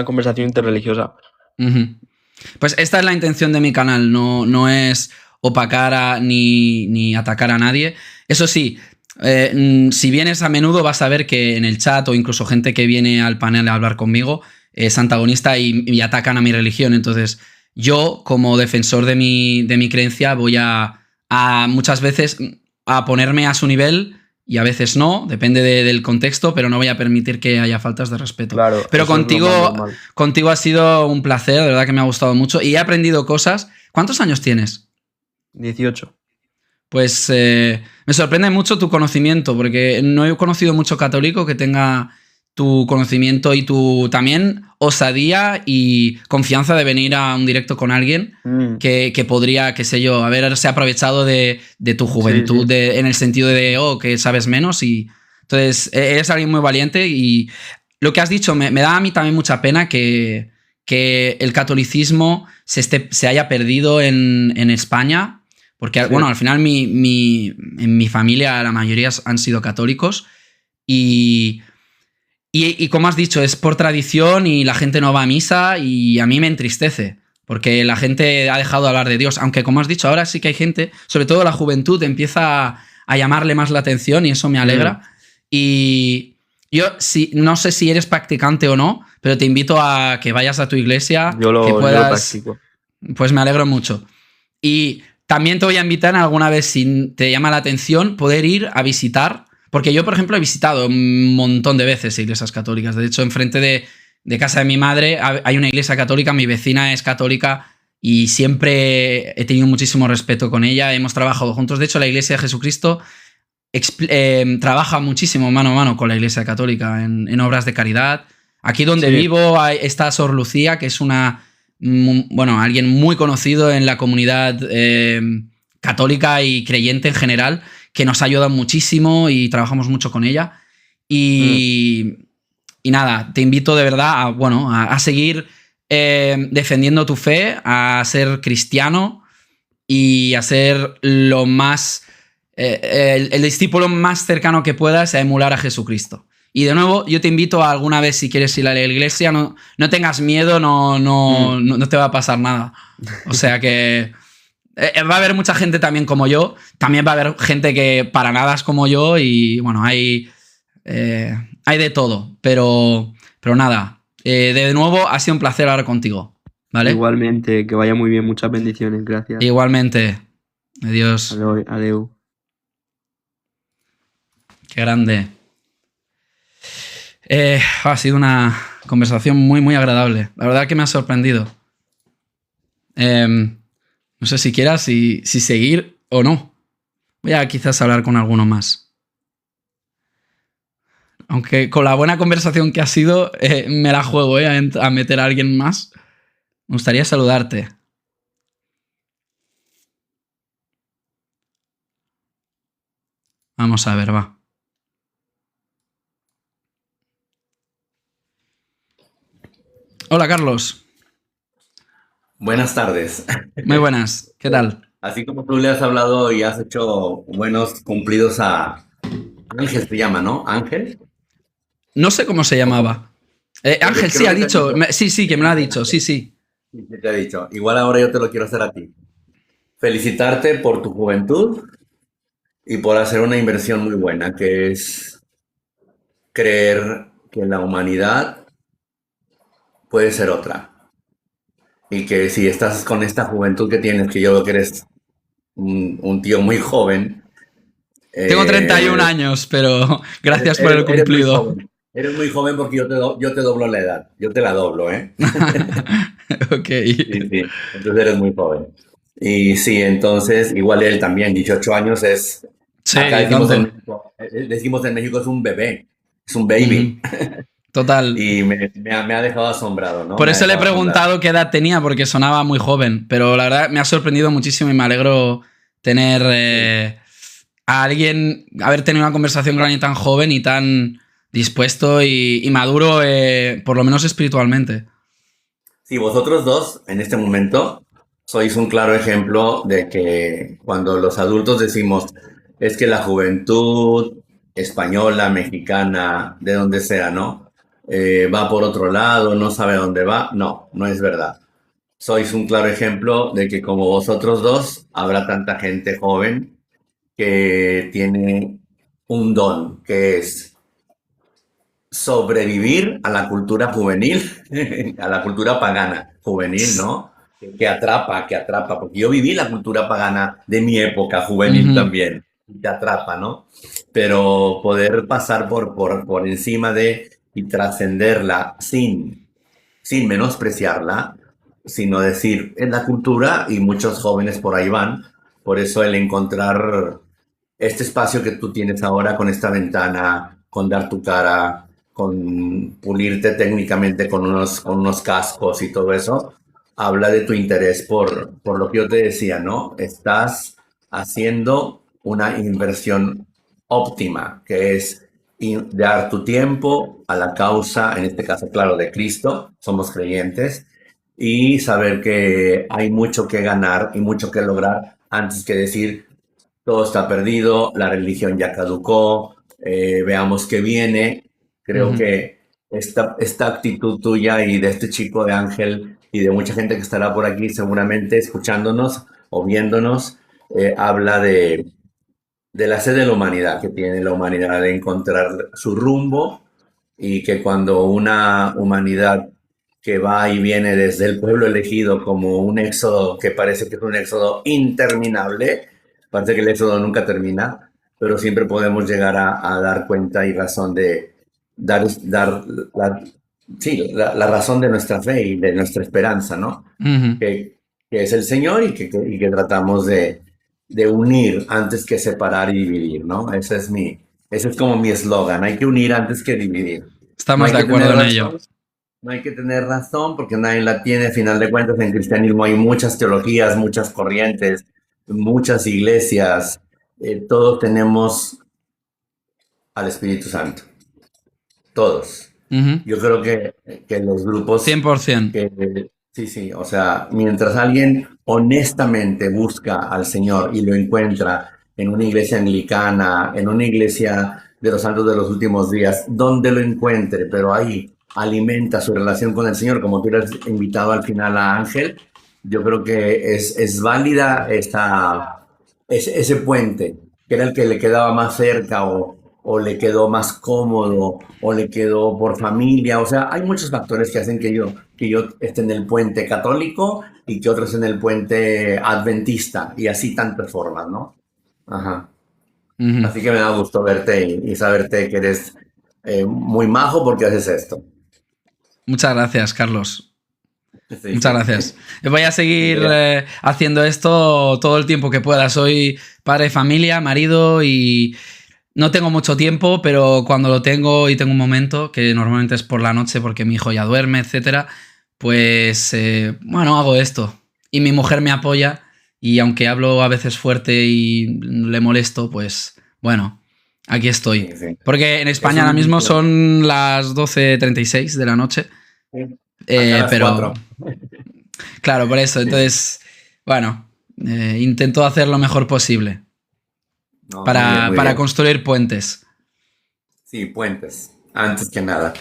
conversación interreligiosa. ujú. Pues esta es la intención de mi canal, no es opacar ni atacar a nadie. Eso sí, si vienes a menudo vas a ver que en el chat o incluso gente que viene al panel a hablar conmigo es antagonista y atacan a mi religión. Entonces yo, como defensor de mi creencia, voy a muchas veces a ponerme a su nivel y a veces no, depende del contexto, pero no voy a permitir que haya faltas de respeto. Claro, Pero eso es lo más contigo, normal. contigo ha sido un placer, de verdad que me ha gustado mucho y he aprendido cosas. ¿Cuántos años tienes? 18. Pues me sorprende mucho tu conocimiento, porque no he conocido mucho católico que tenga tu conocimiento y tu también osadía y confianza de venir a un directo con alguien Mm, que podría, qué sé yo, haberse aprovechado de tu sí, juventud sí. en el sentido de, oh, que sabes menos y entonces eres alguien muy valiente y lo que has dicho me da a mí también mucha pena que el catolicismo se haya perdido en España porque, Sí. bueno, al final en mi familia la mayoría han sido católicos y como has dicho, es por tradición y la gente no va a misa y a mí me entristece, porque la gente ha dejado de hablar de Dios, aunque como has dicho, ahora sí que hay gente, sobre todo la juventud, empieza a llamarle más la atención y eso me Mm, alegra. Y yo no sé si eres practicante o no, pero te invito a que vayas a tu iglesia, yo lo practico. pues me alegro mucho. Y también te voy a invitar alguna vez, si te llama la atención, poder ir a visitar. Porque yo, por ejemplo, he visitado un montón de veces iglesias católicas. De hecho, enfrente de casa de mi madre hay una iglesia católica, mi vecina es católica y siempre he tenido muchísimo respeto con ella. Hemos trabajado juntos. De hecho, la iglesia de Jesucristo trabaja muchísimo mano a mano con la iglesia católica en obras de caridad. Aquí donde Sí. vivo está Sor Lucía, que es bueno, alguien muy conocido en la comunidad católica y creyente en general, que nos ha ayudado muchísimo y trabajamos mucho con ella. Mm, Y nada, te invito de verdad a seguir defendiendo tu fe, a ser cristiano y a ser lo más el discípulo más cercano que puedas a emular a Jesucristo. Y de nuevo, yo te invito a alguna vez, si quieres ir a la iglesia, no tengas miedo, mm. no te va a pasar nada. O sea que va a haber mucha gente también como yo, también va a haber gente que para nada es como yo y bueno, hay de todo, pero nada. De nuevo, ha sido un placer hablar contigo, ¿vale? Igualmente, que vaya muy bien, muchas bendiciones, gracias. Igualmente. Adiós. Adeu. Qué grande. Ha sido una conversación muy, muy agradable. La verdad que me ha sorprendido. No sé si quieras si seguir o no. Voy a quizás hablar con alguno más. Aunque con la buena conversación que ha sido, me la juego, a meter a alguien más. Me gustaría saludarte. Vamos a ver, va. Hola, Carlos. Buenas tardes. Muy buenas. ¿Qué tal? Así como tú le has hablado y has hecho buenos cumplidos a Ángel, se llama, ¿no? Ángel. No sé cómo se llamaba. Ángel, sí, Creo ha que te dicho. dicho. Sí, que me lo ha dicho. Sí. Sí, sí, te he dicho. Igual ahora yo te lo quiero hacer a ti. Felicitarte por tu juventud y por hacer una inversión muy buena, que es creer que la humanidad puede ser otra. Y que si estás con esta juventud que tienes, que yo veo que eres un tío muy joven. Tengo 31 años, pero gracias por el Eres muy cumplido. joven. Eres muy joven porque yo te doblo la edad. Yo te la doblo, ¿eh? Ok. Sí, sí. Entonces eres muy joven. Y sí, entonces, igual él también, 18 años es. Sí, Acá y tanto. decimos en México es un bebé, es un baby. Total. Y me ha dejado asombrado, ¿no? Por Me ha eso le he dejado asombrado. preguntado qué edad tenía, porque sonaba muy joven. Pero la verdad me ha sorprendido muchísimo y me alegro tener Sí. a alguien, haber tenido una conversación con alguien tan joven y tan dispuesto y maduro, por lo menos espiritualmente. Sí, vosotros dos, en este momento, sois un claro ejemplo de que cuando los adultos decimos es que la juventud española, mexicana, de donde sea, ¿no? Va por otro lado, no sabe dónde va. No, no es verdad. Sois un claro ejemplo de que como vosotros dos, habrá tanta gente joven que tiene un don, que es sobrevivir a la cultura juvenil, a la cultura pagana juvenil, ¿no? Que atrapa, porque yo viví la cultura pagana de mi época juvenil Ujú, también, y te atrapa, ¿no? Pero poder pasar por encima de y trascenderla sin menospreciarla, sino decir, es la cultura y muchos jóvenes por ahí van, por eso el encontrar este espacio que tú tienes ahora con esta ventana, con dar tu cara, con pulirte técnicamente con unos cascos y todo eso, habla de tu interés por lo que yo te decía, ¿no? Estás haciendo una inversión óptima, que es dar tu tiempo a la causa, en este caso, claro, de Cristo, somos creyentes, y saber que hay mucho que ganar y mucho que lograr antes que decir todo está perdido, la religión ya caducó, veamos qué viene. Creo ujú. que esta actitud tuya y de este chico de Ángel y de mucha gente que estará por aquí seguramente escuchándonos o viéndonos, habla de la sed de la humanidad que tiene la humanidad de encontrar su rumbo y que cuando una humanidad que va y viene desde el pueblo elegido como un éxodo que parece que es un éxodo interminable, parece que el éxodo nunca termina, pero siempre podemos llegar a dar cuenta y razón de dar la, sí, la razón de nuestra fe y de nuestra esperanza, ¿no? Ujú. Que es el Señor y que tratamos de unir antes que separar y dividir, ¿no? Ese es como mi eslogan, hay que unir antes que dividir. No Estamos hay de que tener acuerdo en ello. razón, no hay que tener razón porque nadie la tiene. A final de cuentas, en cristianismo hay muchas teologías, muchas corrientes, muchas iglesias. Todos tenemos al Espíritu Santo, todos. Ujú. Yo creo que los grupos 100%. sí, sí, o sea, mientras alguien honestamente busca al Señor y lo encuentra en una iglesia anglicana, en una iglesia de los santos de los últimos días, donde lo encuentre, pero ahí alimenta su relación con el Señor, como tú le has invitado al final a Ángel, yo creo que es válida ese puente, que era el que le quedaba más cerca o le quedó más cómodo o le quedó por familia. O sea, hay muchos factores que hacen que yo esté en el puente católico y que otros en el puente adventista y así tantas formas, ¿no? Ajá. Ujú. Así que me da gusto verte y saberte que eres muy majo porque haces esto. Muchas gracias, Carlos. Sí, Muchas sí. gracias. Voy a seguir Mira, haciendo esto todo el tiempo que pueda. Soy padre de familia, marido y no tengo mucho tiempo, pero cuando lo tengo y tengo un momento, que normalmente es por la noche porque mi hijo ya duerme, etcétera, pues bueno, hago esto. Y mi mujer me apoya y aunque hablo a veces fuerte y le molesto, pues bueno, aquí estoy. sí, sí. Porque en Es España ahora mismo un... son las 12:36 de la noche, Acá a las pero 4. claro, por eso. Sí, sí. Entonces, bueno, intento hacer lo mejor posible No, muy bien, para, muy para bien. construir puentes. Sí, puentes, antes que nada.